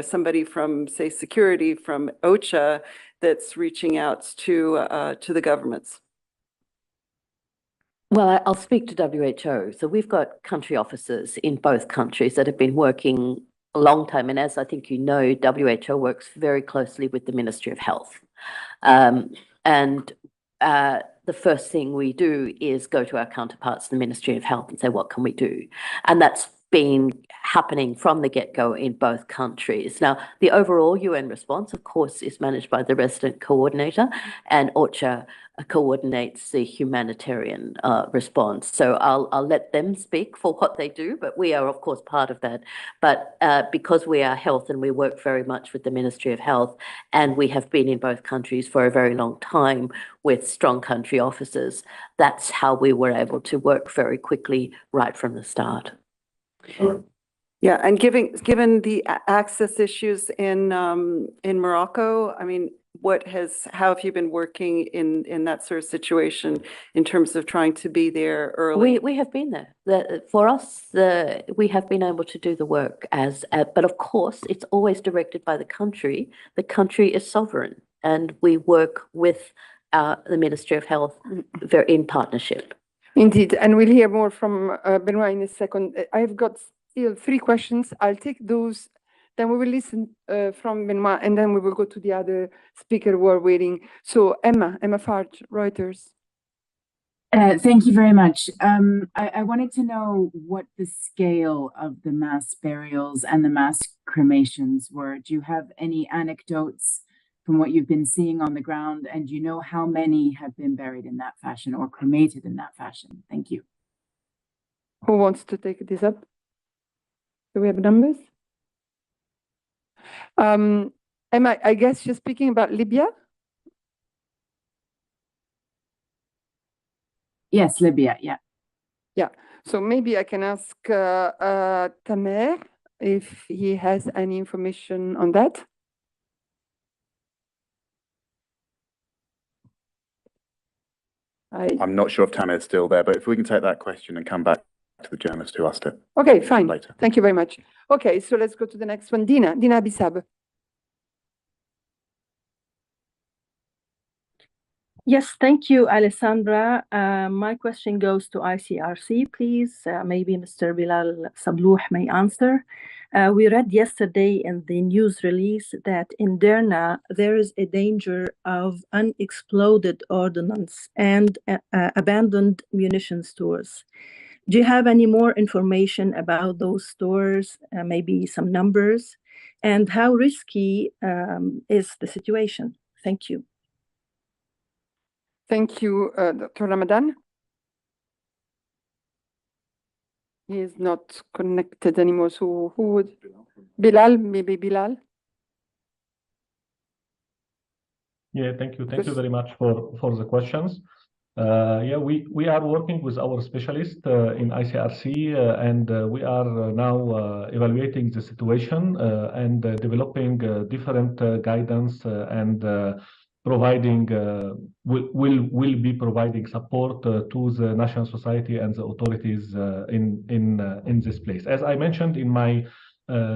somebody from, say, security from OCHA that's reaching out to the governments? Well, I'll speak to WHO. So we've got country officers in both countries that have been working a long time. And as I think you know, WHO works very closely with the Ministry of Health. The first thing we do is go to our counterparts in the Ministry of Health and say, what can we do? And that's been happening from the get-go in both countries. Now, the overall UN response, of course, is managed by the resident coordinator, and OCHA coordinates the humanitarian response. So I'll let them speak for what they do, but we are, of course, part of that. But because we are health and we work very much with the Ministry of Health, and we have been in both countries for a very long time with strong country officers, that's how we were able to work very quickly right from the start. Yeah, and given the access issues in Morocco, I mean, how have you been working in that sort of situation in terms of trying to be there early? We have been there. For us, we have been able to do the work but of course, it's always directed by the country. The country is sovereign, and we work with the Ministry of Health in partnership. Indeed, and we'll hear more from Benoît in a second. I've got still 3 questions. I'll take those, then we will listen from Benoît, and then we will go to the other speaker who are waiting. So Emma Farge, Reuters. Thank you very much. I wanted to know what the scale of the mass burials and the mass cremations were. Do you have any anecdotes from what you've been seeing on the ground, and do you know how many have been buried in that fashion or cremated in that fashion? Thank you. Who wants to take this up? Do we have numbers? Emma, I guess you're speaking about Libya? Yes, Libya, yeah. Yeah, so maybe I can ask Tamer if he has any information on that. I'm not sure if Tamer is still there, but if we can take that question and come back to the journalist who asked it. Okay, fine. Later. Thank you very much. Okay, so let's go to the next one. Dina Abissab. Yes, thank you, Alessandra. My question goes to ICRC, please. Maybe Mr. Bilal Sablouh may answer. We read yesterday in the news release that in Derna there is a danger of unexploded ordnance and abandoned munition stores. Do you have any more information about those stores, maybe some numbers, and how risky is the situation? Thank you. Thank you, Dr. Ramadan. He is not connected anymore, so who would? Bilal, maybe Bilal? Yeah, thank you. Thank you very much for the questions. Yeah, we are working with our specialist in ICRC, and we are now evaluating the situation and developing different guidance and providing will be providing support to the national society and the authorities in this place. As I mentioned in my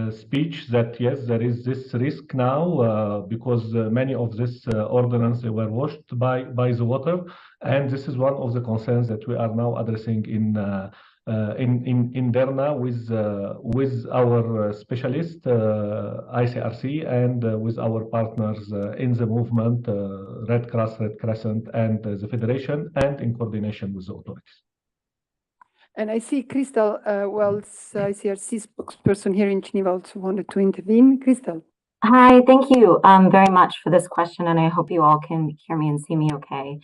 speech, that yes, there is this risk now because many of this ordnance were washed by the water, and this is one of the concerns that we are now addressing in Derna with our specialist ICRC and with our partners in the movement, Red Cross, Red Crescent, and the Federation, and in coordination with the authorities. And I see Crystal Wells, ICRC spokesperson here in Geneva, also wanted to intervene. Crystal. Hi, thank you very much for this question, and I hope you all can hear me and see me okay.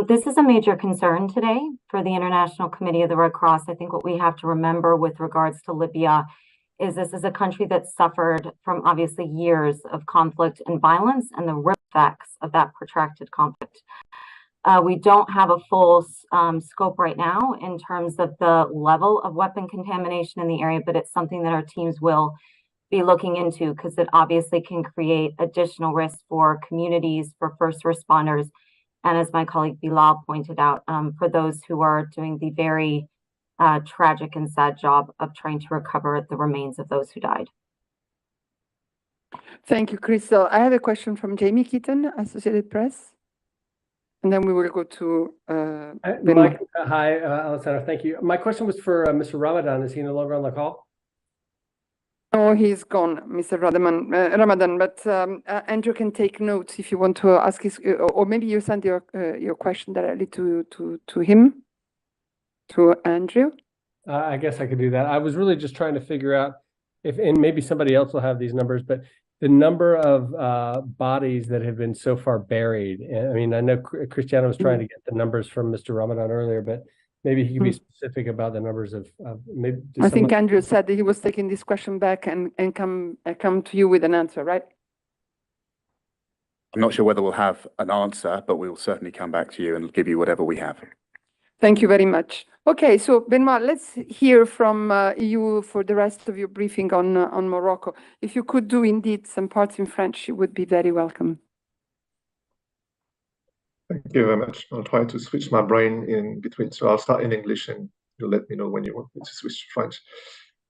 This is a major concern today for the International Committee of the Red Cross. I think what we have to remember with regards to Libya is this is a country that suffered from obviously years of conflict and violence and the ripple effects of that protracted conflict. We don't have a full scope right now in terms of the level of weapon contamination in the area, but it's something that our teams will be looking into because it obviously can create additional risk for communities, for first responders, and as my colleague Bilal pointed out, for those who are doing the very tragic and sad job of trying to recover the remains of those who died. Thank you, Crystal. I have a question from Jamie Keaton, Associated Press. And then we will go to Mike, hi, Alessandra, thank you. My question was for Mr. Ramadan. Is he no longer on the call? No, he's gone, Mr. Ramadan, but Andrew can take notes if you want to ask his, or maybe you send your question directly to him, to Andrew. I guess I could do that. I was really just trying to figure out if, and maybe somebody else will have these numbers, but the number of bodies that have been so far buried. I mean, I know Cristiano was trying to get the numbers from Mr. Ramadan earlier, but maybe he could be specific about the numbers of maybe. I think Andrew said that he was taking this question back and come to you with an answer, right? I'm not sure whether we'll have an answer, but we will certainly come back to you and give you whatever we have. Thank you very much. Okay, so Benoit, let's hear from you for the rest of your briefing on Morocco. If you could do indeed some parts in French, it would be very welcome. Thank you very much. I'll try to switch my brain in between. So I'll start in English and you'll let me know when you want me to switch to French.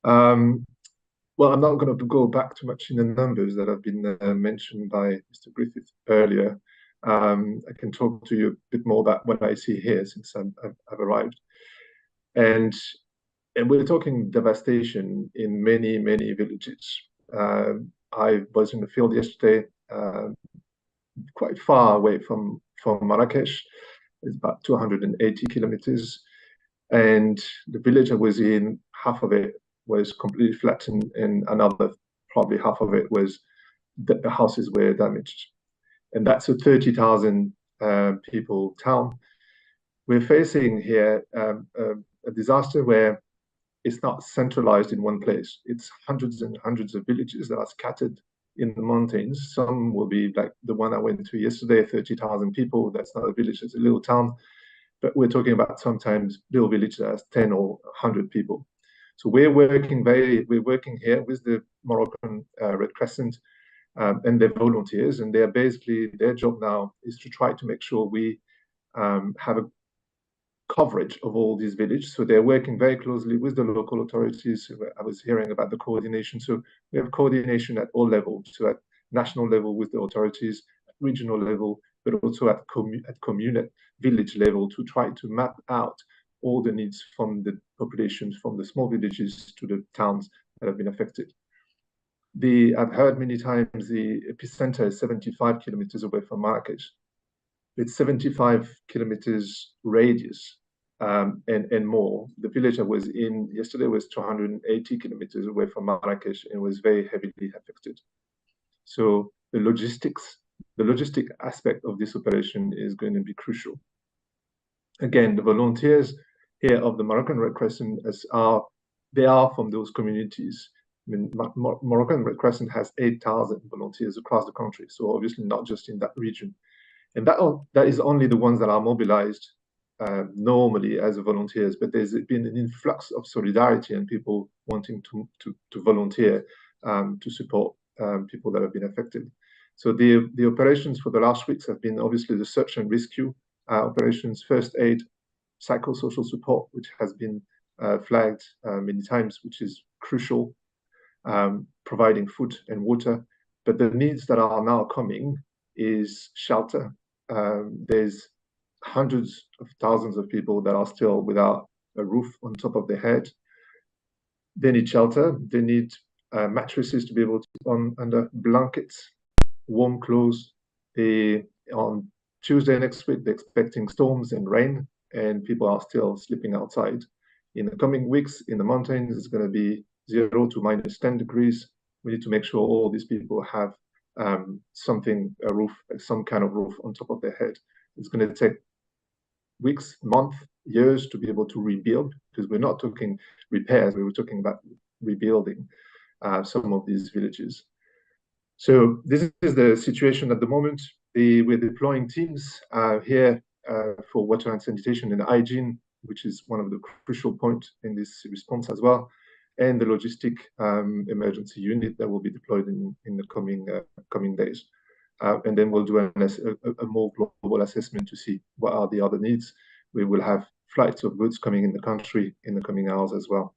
Well, I'm not going to go back too much in the numbers that have been mentioned by Mr. Griffith earlier. I can talk to you a bit more about what I see here since I've arrived. And we're talking devastation in many, many villages. I was in the field yesterday, quite far away from Marrakesh. It's about 280 kilometers. And the village I was in, half of it was completely flattened, and another probably half of it was the houses were damaged. And that's a 30,000 people town. We're facing here a disaster where it's not centralized in one place. It's hundreds and hundreds of villages that are scattered in the mountains. Some will be like the one I went to yesterday, 30,000 people. That's not a village, it's a little town. But we're talking about sometimes little villages that has 10 or 100 people. So we're working here with the Moroccan Red Crescent and their volunteers, and they're basically, their job now is to try to make sure we have a coverage of all these villages. So they're working very closely with the local authorities. I was hearing about the coordination. So we have coordination at all levels. So at national level with the authorities, at regional level but also at village level to try to map out all the needs from the populations, from the small villages to the towns that have been affected. I've heard many times the epicenter is 75 kilometers away from Marrakesh. It's 75 kilometers radius and more. The village I was in yesterday was 280 kilometers away from Marrakesh and was very heavily affected. So the logistic aspect of this operation is going to be crucial. Again, the volunteers here of the Moroccan Red Crescent they are from those communities. I mean, Moroccan Red Crescent has 8,000 volunteers across the country, so obviously not just in that region. And that is only the ones that are mobilized normally as volunteers, but there's been an influx of solidarity and people wanting to volunteer to support people that have been affected. So the operations for the last weeks have been obviously the search and rescue operations, first aid, psychosocial support, which has been flagged many times, which is crucial, providing food and water. But the needs that are now coming is shelter. There's hundreds of thousands of people that are still without a roof on top of their head. They need shelter. They need mattresses to be able to sleep under, blankets, warm clothes. On Tuesday next week, they're expecting storms and rain, and people are still sleeping outside. In the coming weeks, in the mountains, it's going to be 0 to minus 10 degrees. We need to make sure all these people have some kind of roof on top of their head. It's going to take weeks, months, years to be able to rebuild, because we're not talking repairs, we were talking about rebuilding some of these villages. So this is the situation at the moment. We're deploying teams here for water and sanitation and hygiene, which is one of the crucial points in this response as well, and the logistic emergency unit that will be deployed in the coming days. And then we'll do a more global assessment to see what are the other needs. We will have flights of goods coming in the country in the coming hours as well.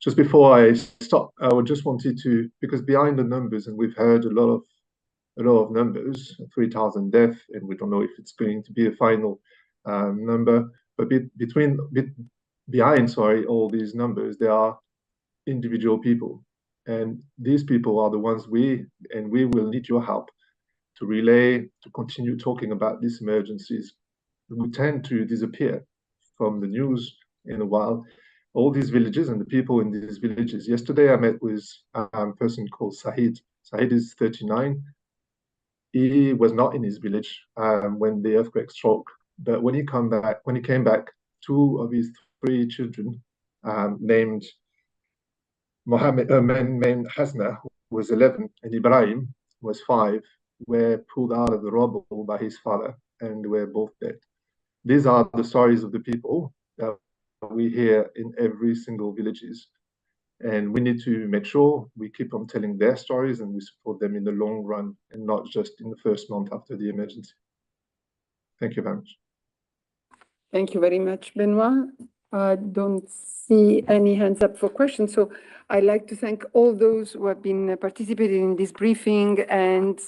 Just before I stop, I just wanted to, because behind the numbers, and we've heard a lot of numbers, 3,000 deaths, and we don't know if it's going to be a final number, but behind all these numbers, there are individual people. And these people are the ones we will need your help to relay, to continue talking about these emergencies. We tend to disappear from the news in a while. All these villages and the people in these villages. Yesterday, I met with a person called Sahid. Sahid is 39. He was not in his village when the earthquake struck. But when he came back, 2 of his 3 children, named Hasna, who was 11, and Ibrahim, who was 5, were pulled out of the rubble by his father and were both dead. These are the stories of the people that we hear in every single villages. And we need to make sure we keep on telling their stories and we support them in the long run and not just in the first month after the emergency. Thank you very much. Thank you very much, Benoit. I don't see any hands up for questions. So I'd like to thank all those who have been participating in this briefing. And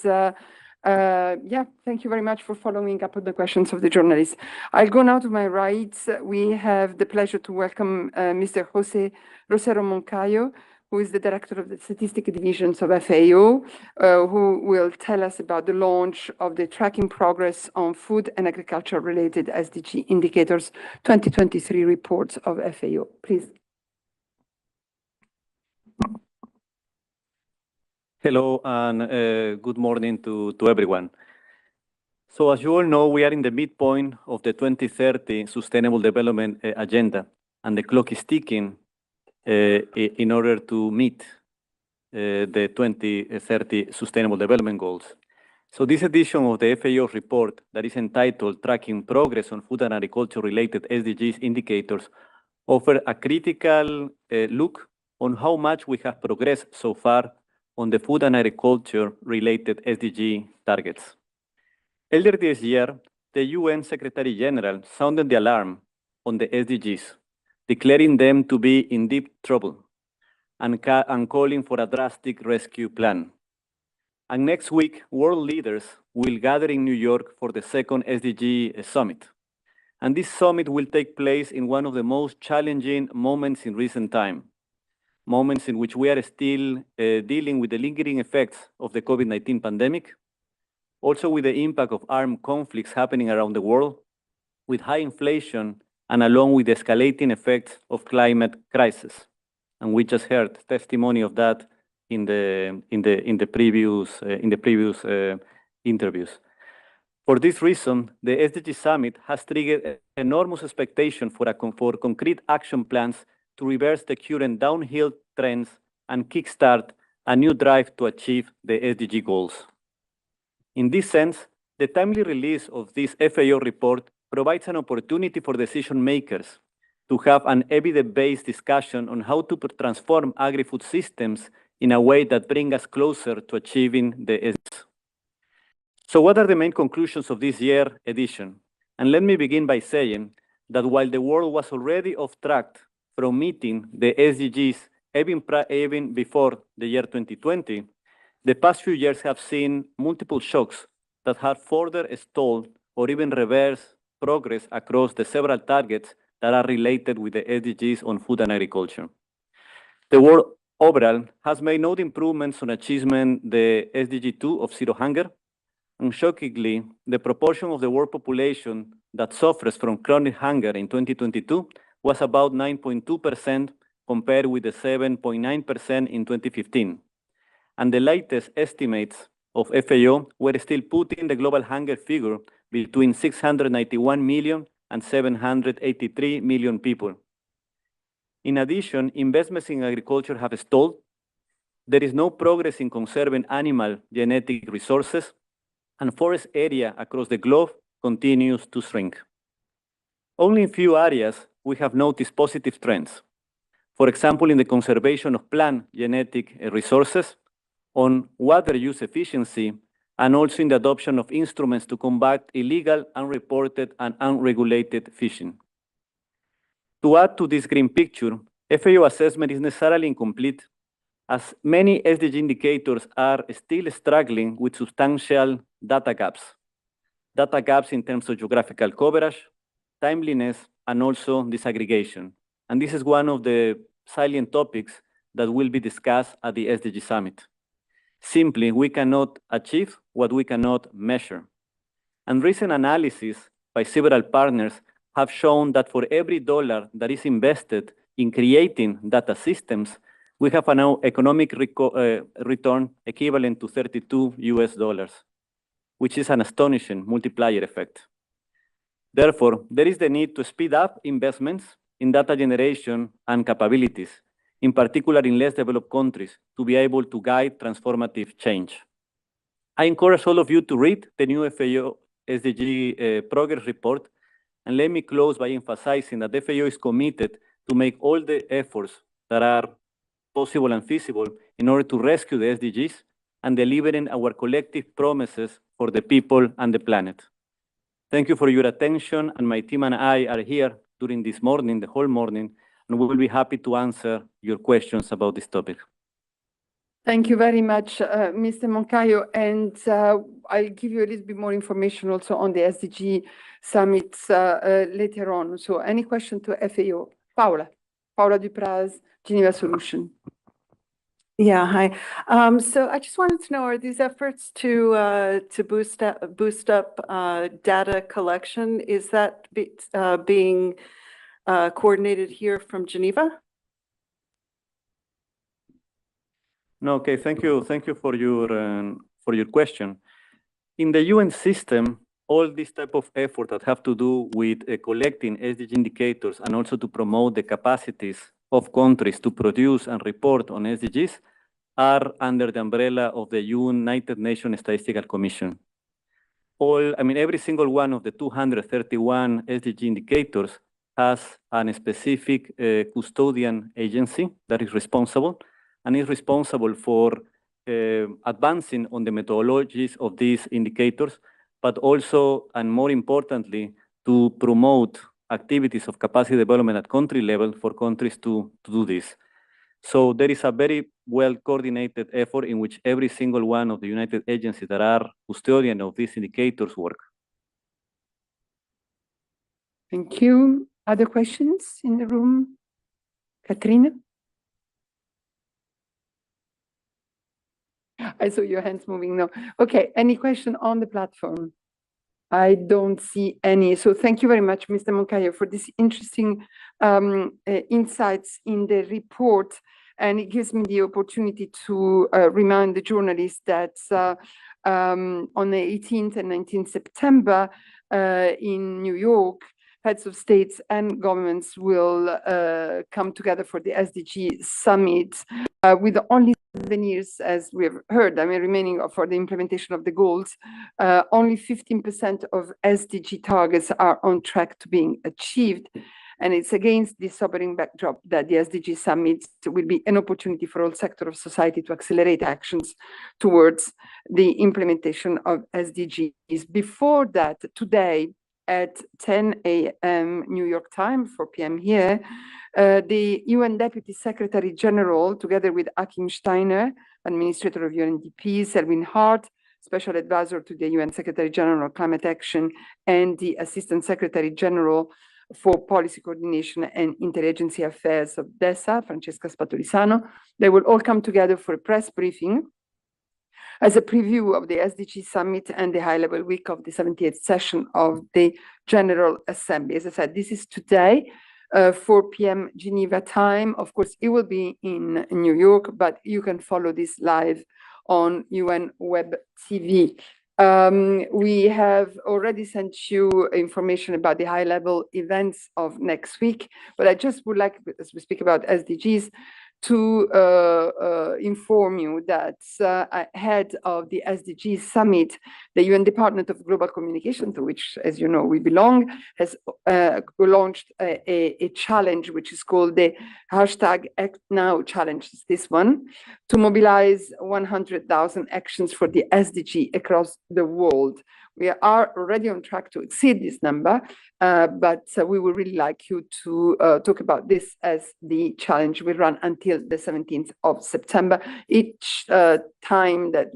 thank you very much for following up on the questions of the journalists. I'll go now to my right. We have the pleasure to welcome Mr. Jose Rosero Moncayo, who is the director of the Statistical Divisions of FAO, who will tell us about the launch of the Tracking Progress on Food and Agriculture-Related SDG Indicators 2023 reports of FAO. Please. Hello and good morning to everyone. So as you all know, we are in the midpoint of the 2030 Sustainable Development Agenda, and the clock is ticking in order to meet the 2030 Sustainable Development Goals. So this edition of the FAO report that is entitled Tracking Progress on Food and Agriculture-Related SDGs Indicators offers a critical look on how much we have progressed so far on the food and agriculture-related SDG targets. Earlier this year, the UN Secretary General sounded the alarm on the SDGs, declaring them to be in deep trouble and calling for a drastic rescue plan. And next week, world leaders will gather in New York for the second SDG summit. And this summit will take place in one of the most challenging moments in recent time, moments in which we are still dealing with the lingering effects of the COVID-19 pandemic, also with the impact of armed conflicts happening around the world, with high inflation, and along with the escalating effects of climate crisis. And we just heard testimony of that in the previous interviews. For this reason, the SDG Summit has triggered enormous expectation for concrete action plans to reverse the current downhill trends and kickstart a new drive to achieve the SDG goals. In this sense, the timely release of this FAO report provides an opportunity for decision makers to have an evidence-based discussion on how to transform agri-food systems in a way that brings us closer to achieving the SDGs. So what are the main conclusions of this year edition? And let me begin by saying that while the world was already off track from meeting the SDGs even before the year 2020, the past few years have seen multiple shocks that have further stalled or even reversed progress across the several targets that are related with the SDGs on food and agriculture. The world overall has made no improvements on achieving the SDG 2 of zero hunger, and shockingly, the proportion of the world population that suffers from chronic hunger in 2022 was about 9.2% compared with the 7.9% in 2015. And the latest estimates of FAO were still putting the global hunger figure between 691 million and 783 million people. In addition, investments in agriculture have stalled. There is no progress in conserving animal genetic resources, and forest area across the globe continues to shrink. Only in few areas we have noticed positive trends. For example, in the conservation of plant genetic resources, on water use efficiency, and also in the adoption of instruments to combat illegal, unreported, and unregulated fishing. To add to this green picture, FAO assessment is necessarily incomplete, as many SDG indicators are still struggling with substantial data gaps in terms of geographical coverage, timeliness, and also disaggregation. And this is one of the salient topics that will be discussed at the SDG Summit. Simply, we cannot achieve what we cannot measure. And recent analysis by several partners have shown that for every dollar that is invested in creating data systems, we have an economic return equivalent to $32, which is an astonishing multiplier effect. Therefore, there is the need to speed up investments in data generation and capabilities, in particular in less developed countries, to be able to guide transformative change. I encourage all of you to read the new FAO SDG progress report, and let me close by emphasizing that the FAO is committed to make all the efforts that are possible and feasible in order to rescue the SDGs and delivering our collective promises for the people and the planet. Thank you for your attention, and my team and I are here during this morning, the whole morning, and we will be happy to answer your questions about this topic. Thank you very much, Mr. Moncayo. And I'll give you a little bit more information also on the SDG Summit later on. So any question to FAO? Paula Dupraz, Geneva Solution. Yeah, hi. So I just wanted to know, are these efforts to boost up data collection, is that being coordinated here from Geneva? No, okay, thank you for your question. In the UN system, all this type of effort that have to do with collecting SDG indicators and also to promote the capacities of countries to produce and report on SDGs are under the umbrella of the United Nations Statistical Commission. Every single one of the 231 SDG indicators has a specific custodian agency that is responsible and is responsible for advancing on the methodologies of these indicators, but also, and more importantly, to promote activities of capacity development at country level for countries to do this. So there is a very well coordinated effort in which every single one of the United agencies that are custodian of these indicators work. Thank you. Other questions in the room? Katrina? I saw your hands moving now. Okay, any question on the platform? I don't see any. So thank you very much, Mr. Moncayo, for this interesting insights in the report. And it gives me the opportunity to remind the journalists that on the 18th and 19th September in New York, heads of states and governments will come together for the SDG summit with only 7 years, as we have heard, remaining for the implementation of the goals. Only 15% of SDG targets are on track to being achieved. And it's against this sobering backdrop that the SDG summit will be an opportunity for all sectors of society to accelerate actions towards the implementation of SDGs. Before that, today, at 10 a.m. New York time, 4 p.m. here, the UN Deputy Secretary General, together with Achim Steiner, Administrator of UNDP, Selwyn Hart, Special Advisor to the UN Secretary General of Climate Action, and the Assistant Secretary General for Policy Coordination and Interagency Affairs of DESA, Francesca Spatolisano, they will all come together for a press briefing as a preview of the SDG Summit and the high-level week of the 78th session of the General Assembly. As I said, this is today, 4 p.m. Geneva time. Of course, it will be in New York, but you can follow this live on UN Web TV. We have already sent you information about the high-level events of next week, but I just would like, as we speak about SDGs, to inform you that ahead of the SDG summit, the UN Department of Global Communication, to which, as you know, we belong, has launched a challenge which is called the #ActNow challenge, this one, to mobilize 100,000 actions for the SDG across the world. We are already on track to exceed this number, but we would really like you to talk about this as the challenge will run until the 17th of September. Each time that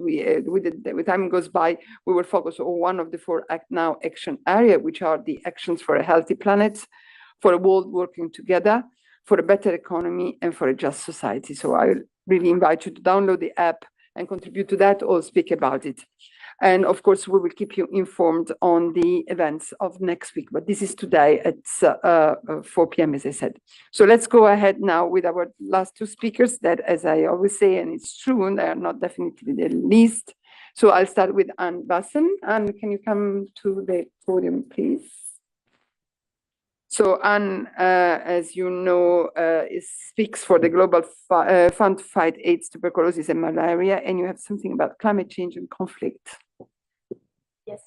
time goes by, we will focus on one of the 4 Act Now action areas, which are the actions for a healthy planet, for a world working together, for a better economy, and for a just society. So I really invite you to download the app and contribute to that or speak about it. And of course, we will keep you informed on the events of next week. But this is today at 4 p.m., as I said. So let's go ahead now with our last 2 speakers that, as I always say, and it's true, and they are not definitely the least. So I'll start with Anne Basson. Anne, can you come to the podium, please? So Anne, as you know, speaks for the Global Fund to Fight AIDS, Tuberculosis, and Malaria, and you have something about climate change and conflict. Yes.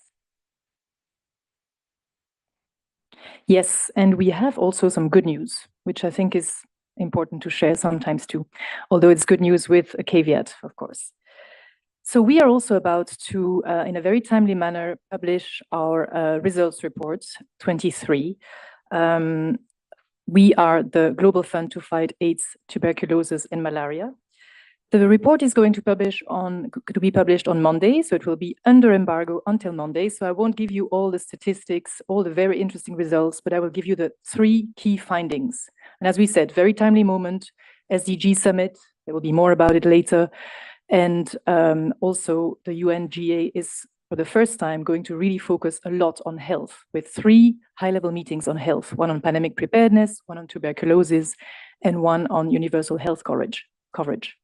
Yes, and we have also some good news, which I think is important to share sometimes too, although it's good news with a caveat, of course. So we are also about to, in a very timely manner, publish our results report 23. We are the Global Fund to Fight AIDS, Tuberculosis, and Malaria. The report is going to be published on Monday, so it will be under embargo until Monday. So I won't give you all the statistics, all the very interesting results, but I will give you the 3 key findings. And as we said, very timely moment, SDG Summit, there will be more about it later. And also the UNGA is, for the first time, going to really focus a lot on health, with 3 high-level meetings on health, one on pandemic preparedness, one on tuberculosis, and one on universal health coverage.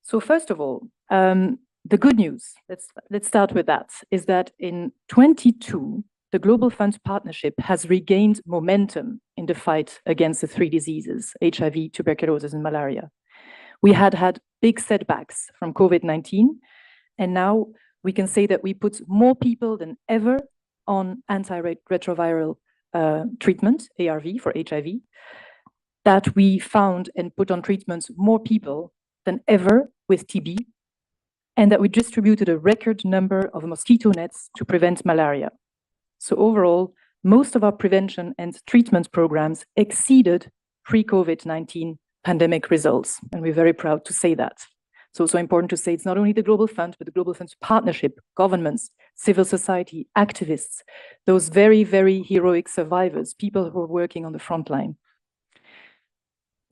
So first of all, the good news, let's start with that, is that in 22, the Global Fund Partnership has regained momentum in the fight against the 3 diseases, HIV, tuberculosis, and malaria. We had big setbacks from COVID-19, and now we can say that we put more people than ever on antiretroviral treatment, ARV for HIV, that we found and put on treatments more people than ever with TB, and that we distributed a record number of mosquito nets to prevent malaria. So overall, most of our prevention and treatment programs exceeded pre-COVID-19 pandemic results, and we're very proud to say that. It's also important to say it's not only the Global Fund, but the Global Fund's partnership, governments, civil society, activists, those very, very heroic survivors, people who are working on the front line.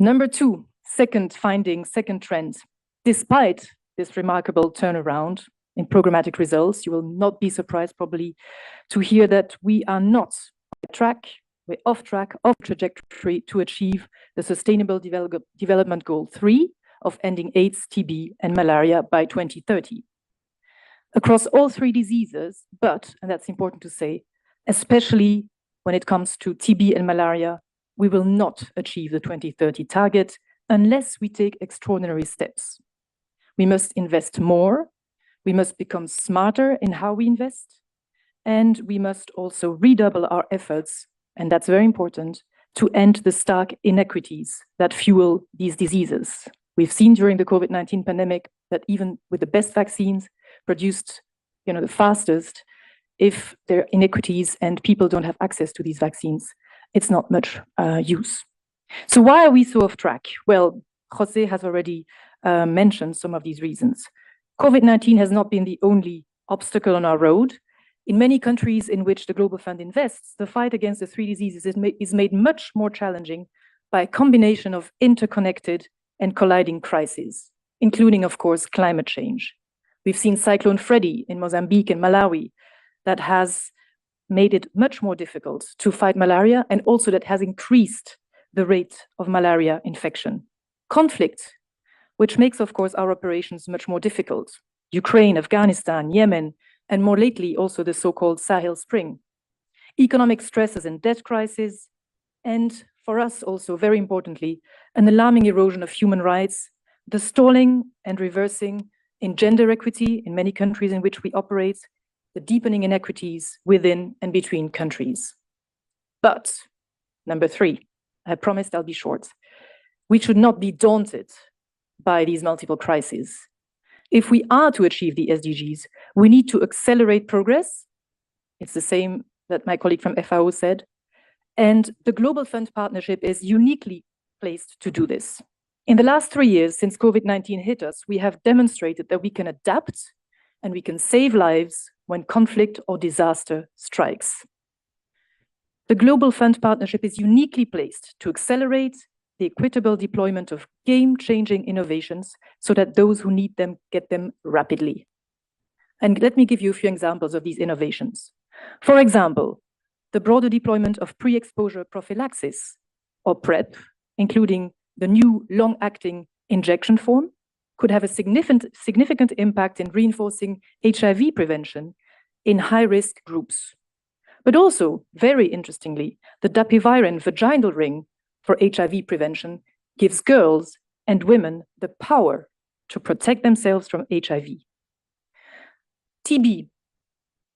Number two, second finding, second trend. Despite this remarkable turnaround in programmatic results, you will not be surprised probably to hear that we are not on track, we're off track, off trajectory to achieve the Sustainable Development Goal 3 of ending AIDS, TB, and malaria by 2030. Across all three diseases, but, and that's important to say, especially when it comes to TB and malaria, we will not achieve the 2030 target unless we take extraordinary steps. We must invest more, we must become smarter in how we invest, and we must also redouble our efforts, and that's very important, to end the stark inequities that fuel these diseases. We've seen during the COVID-19 pandemic that even with the best vaccines produced, the fastest, if there are inequities and people don't have access to these vaccines, it's not much use. So why are we so off track? Well, Jose has already mentioned some of these reasons. COVID-19 has not been the only obstacle on our road. In many countries in which the Global Fund invests, the fight against the three diseases is made much more challenging by a combination of interconnected and colliding crises, including, of course, climate change. We've seen Cyclone Freddy in Mozambique and Malawi that has made it much more difficult to fight malaria, and also that has increased the rate of malaria infection. Conflict, which makes, of course, our operations much more difficult. Ukraine, Afghanistan, Yemen, and more lately, also the so-called Sahel Spring. Economic stresses and debt crisis, and for us also, very importantly, an alarming erosion of human rights, the stalling and reversing in gender equity in many countries in which we operate, the deepening inequities within and between countries. But, number three, I promised I'll be short. We should not be daunted by these multiple crises. If we are to achieve the SDGs, we need to accelerate progress. It's the same that my colleague from FAO said. And the Global Fund partnership is uniquely placed to do this. In the last 3 years, since COVID-19 hit us, we have demonstrated that we can adapt and we can save lives when conflict or disaster strikes. The Global Fund partnership is uniquely placed to accelerate the equitable deployment of game-changing innovations so that those who need them get them rapidly. And let me give you a few examples of these innovations. For example, the broader deployment of pre-exposure prophylaxis, or PrEP, including the new long-acting injection form, could have a significant impact in reinforcing HIV prevention in high-risk groups. But also, very interestingly, the dapivirine vaginal ring for HIV prevention gives girls and women the power to protect themselves from HIV. TB.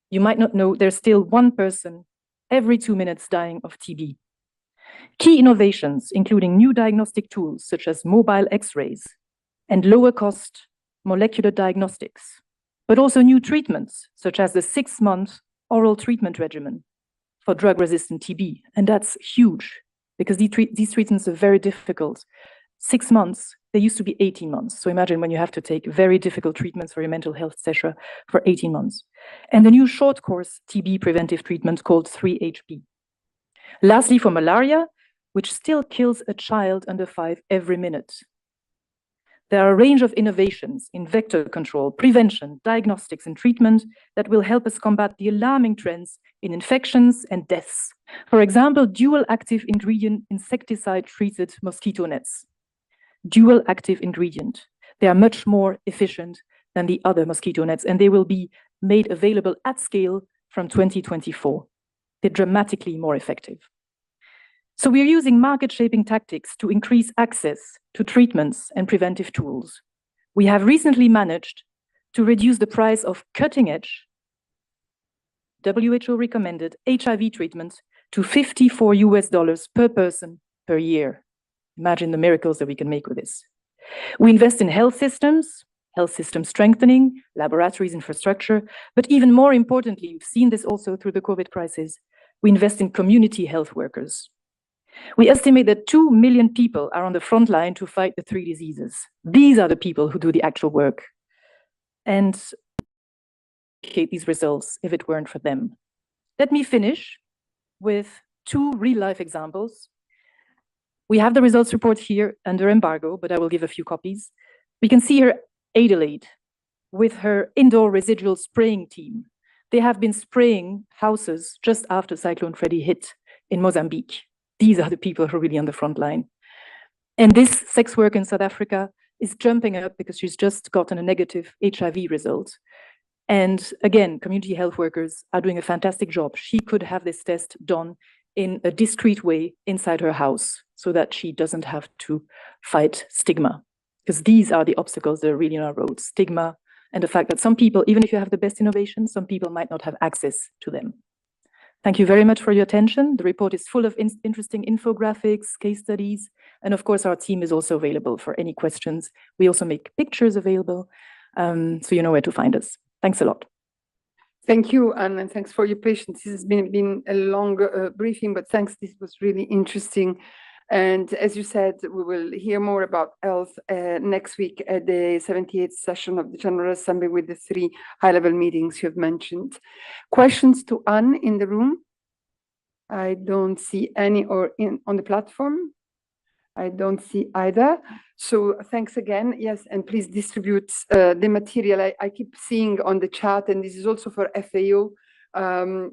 You might not know there's still one person every 2 minutes dying of TB. Key innovations, including new diagnostic tools such as mobile X-rays and lower cost molecular diagnostics, but also new treatments such as the 6-month oral treatment regimen for drug-resistant TB. And that's huge because these treatments are very difficult. 6 months, they used to be 18 months. So imagine when you have to take very difficult treatments for your mental health, etc., for 18 months. And the new short course TB preventive treatment called 3HP. Lastly, for malaria, which still kills a child under 5 every minute. There are a range of innovations in vector control, prevention, diagnostics, and treatment that will help us combat the alarming trends in infections and deaths. For example, dual active ingredient insecticide-treated mosquito nets. Dual active ingredient. They are much more efficient than the other mosquito nets, and they will be made available at scale from 2024. They're dramatically more effective. So we're using market-shaping tactics to increase access to treatments and preventive tools. We have recently managed to reduce the price of cutting-edge, WHO-recommended HIV treatments to $54 per person per year. Imagine the miracles that we can make with this. We invest in health system strengthening, laboratories infrastructure, but even more importantly, we've seen this also through the COVID crisis, we invest in community health workers. We estimate that 2 million people are on the front line to fight the 3 diseases. These are the people who do the actual work. And these results if it weren't for them. Let me finish with 2 real-life examples. We have the results report here under embargo, but I will give a few copies. We can see here Adelaide with her indoor residual spraying team. They have been spraying houses just after Cyclone Freddy hit in Mozambique. These are the people who are really on the front line. And this sex worker in South Africa is jumping up because she's just gotten a negative HIV result. And again, community health workers are doing a fantastic job. She could have this test done in a discreet way inside her house so that she doesn't have to fight stigma. Because these are the obstacles that are really on our road, stigma, and the fact that some people, even if you have the best innovations, some people might not have access to them. Thank you very much for your attention. The report is full of interesting infographics, case studies, and of course our team is also available for any questions. We also make pictures available, so you know where to find us. Thanks a lot. Thank you, Anne, and thanks for your patience. This has been a long briefing, but thanks, this was really interesting. And as you said, we will hear more about health next week at the 78th session of the General Assembly with the 3 high-level meetings you have mentioned. Questions to Anne in the room? I don't see any, or on the platform. I don't see either. So thanks again. Yes, and please distribute the material. I keep seeing on the chat, and this is also for FAO.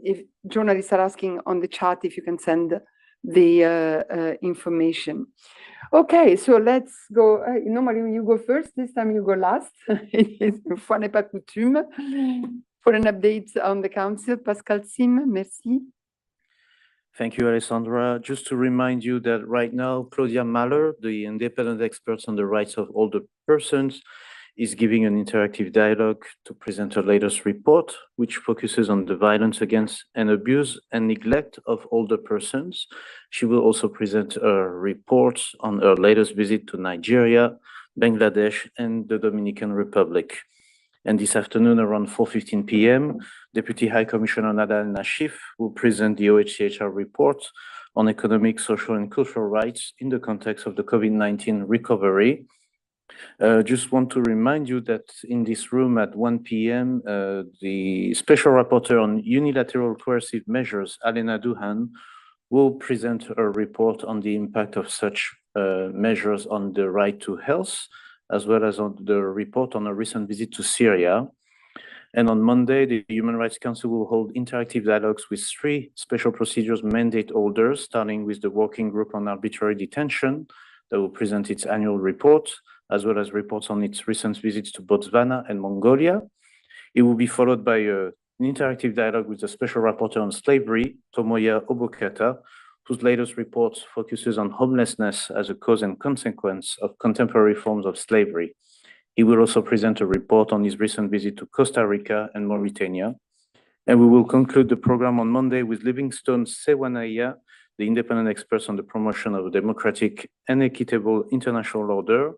If journalists are asking on the chat if you can send the information. Okay, so let's go. Normally you go first. This time you go last. Fois n'est pas coutume. For an update on the council, Pascal Sim, merci. Thank you, Alessandra. Just to remind you that right now, Claudia Mahler, the independent expert on the rights of older persons, is giving an interactive dialogue to present her latest report, which focuses on the violence against and abuse and neglect of older persons. She will also present a report on her latest visit to Nigeria, Bangladesh, and the Dominican Republic. And this afternoon around 4:15 p.m., Deputy High Commissioner Nada Nashif will present the OHCHR report on economic, social, and cultural rights in the context of the COVID-19 recovery. Just want to remind you that in this room at 1 p.m., the Special Rapporteur on Unilateral Coercive Measures, Alena Duhan, will present a report on the impact of such measures on the right to health, as well as on the report on a recent visit to Syria. And on Monday, the Human Rights Council will hold interactive dialogues with 3 special procedures mandate holders, starting with the Working Group on Arbitrary Detention that will present its annual report, as well as reports on its recent visits to Botswana and Mongolia. It will be followed by an interactive dialogue with the Special Rapporteur on Slavery, Tomoya Obokata, whose latest report focuses on homelessness as a cause and consequence of contemporary forms of slavery. He will also present a report on his recent visit to Costa Rica and Mauritania. And we will conclude the program on Monday with Livingstone Sewanaya, the independent expert on the promotion of a democratic and equitable international order.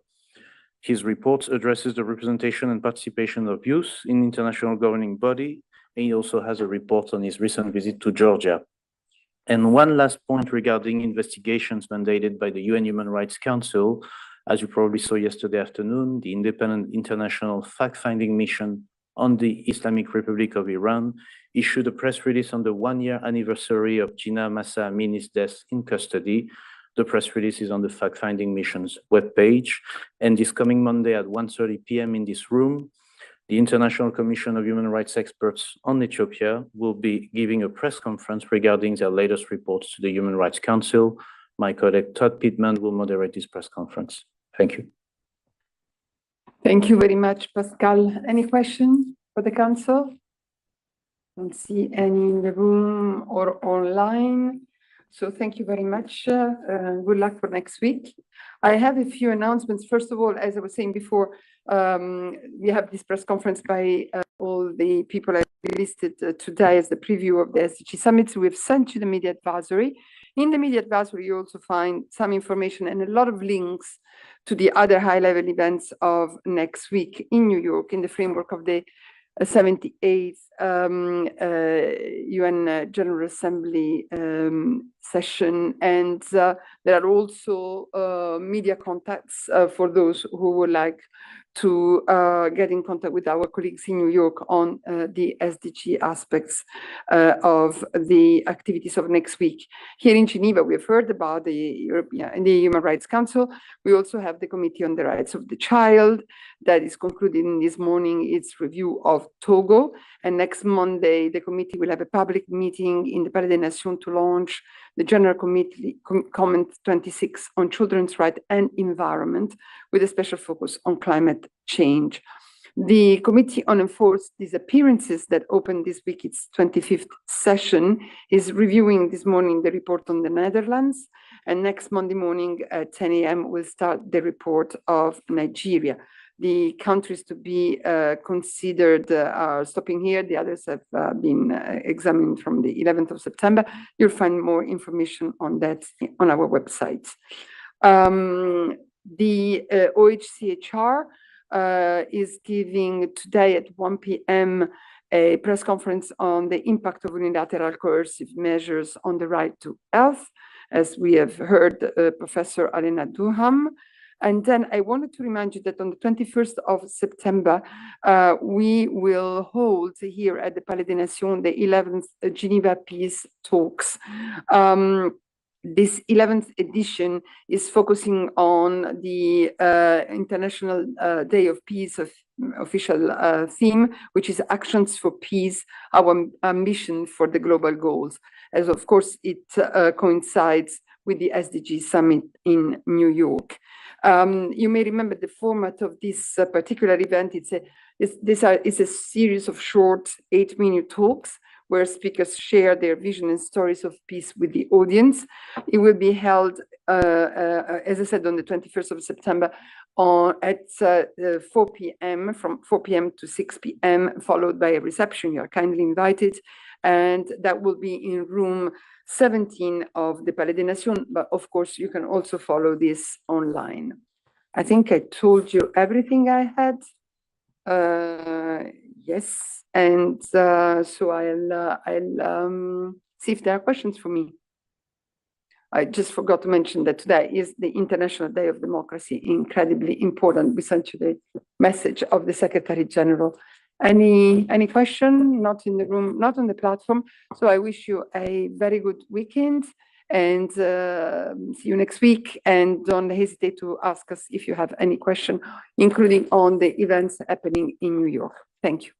His report addresses the representation and participation of youth in international governing body, and he also has a report on his recent visit to Georgia. And one last point regarding investigations mandated by the UN Human Rights Council. As you probably saw yesterday afternoon, the independent international fact-finding mission on the Islamic Republic of Iran issued a press release on the 1-year anniversary of Jina Mahsa Amini's death in custody. The press release is on the fact-finding mission's webpage. And this coming Monday at 1:30 p.m. in this room, the International Commission of Human Rights Experts on Ethiopia will be giving a press conference regarding their latest reports to the Human Rights Council. My colleague Todd Pittman will moderate this press conference. Thank you. Thank you very much, Pascal. Any questions for the Council? Don't see any in the room or online. So thank you very much. Good luck for next week. I have a few announcements. First of all, as I was saying before, we have this press conference by all the people I listed today as the preview of the SDG Summit. So we've sent you the media advisory. In the media advisory, you also find some information and a lot of links to the other high-level events of next week in New York in the framework of the 78th UN General Assembly session, and there are also media contacts for those who would like to get in contact with our colleagues in New York on the SDG aspects of the activities of next week. Here in Geneva, we have heard about the Human Rights Council. We also have the Committee on the Rights of the Child that is concluding this morning its review of Togo. And next Monday, the committee will have a public meeting in the Palais des Nations to launch the General Committee Comment 26 on children's rights and environment, with a special focus on climate change. The Committee on Enforced Disappearances that opened this week its 25th session is reviewing this morning the report on the Netherlands, and next Monday morning at 10 a.m. we'll start the report of Nigeria. The countries to be considered are stopping here. The others have been examined from the 11th of September. You'll find more information on that on our website. The OHCHR is giving today at 1 p.m. a press conference on the impact of unilateral coercive measures on the right to health, as we have heard Professor Alena Duham. And then I wanted to remind you that on the 21st of September, we will hold here at the Palais des Nations the 11th Geneva Peace Talks. This 11th edition is focusing on the International Day of Peace official theme, which is Actions for Peace, our ambition for the global goals. As of course, it coincides with the SDG Summit in New York. You may remember the format of this particular event. It's a series of short 8-minute talks where speakers share their vision and stories of peace with the audience. It will be held, as I said, on the 21st of September at 4 p.m., from 4 p.m. to 6 p.m., followed by a reception. You are kindly invited. And that will be in room 17 of the Palais des Nations. But of course, you can also follow this online. I think I told you everything I had. Yes, and so I'll see if there are questions for me. I just forgot to mention that today is the International Day of Democracy, incredibly important. We sent you the message of the Secretary General. Any question? Not in the room, not on the platform. So I wish you a very good weekend and see you next week. And don't hesitate to ask us if you have any question, including on the events happening in New York. Thank you.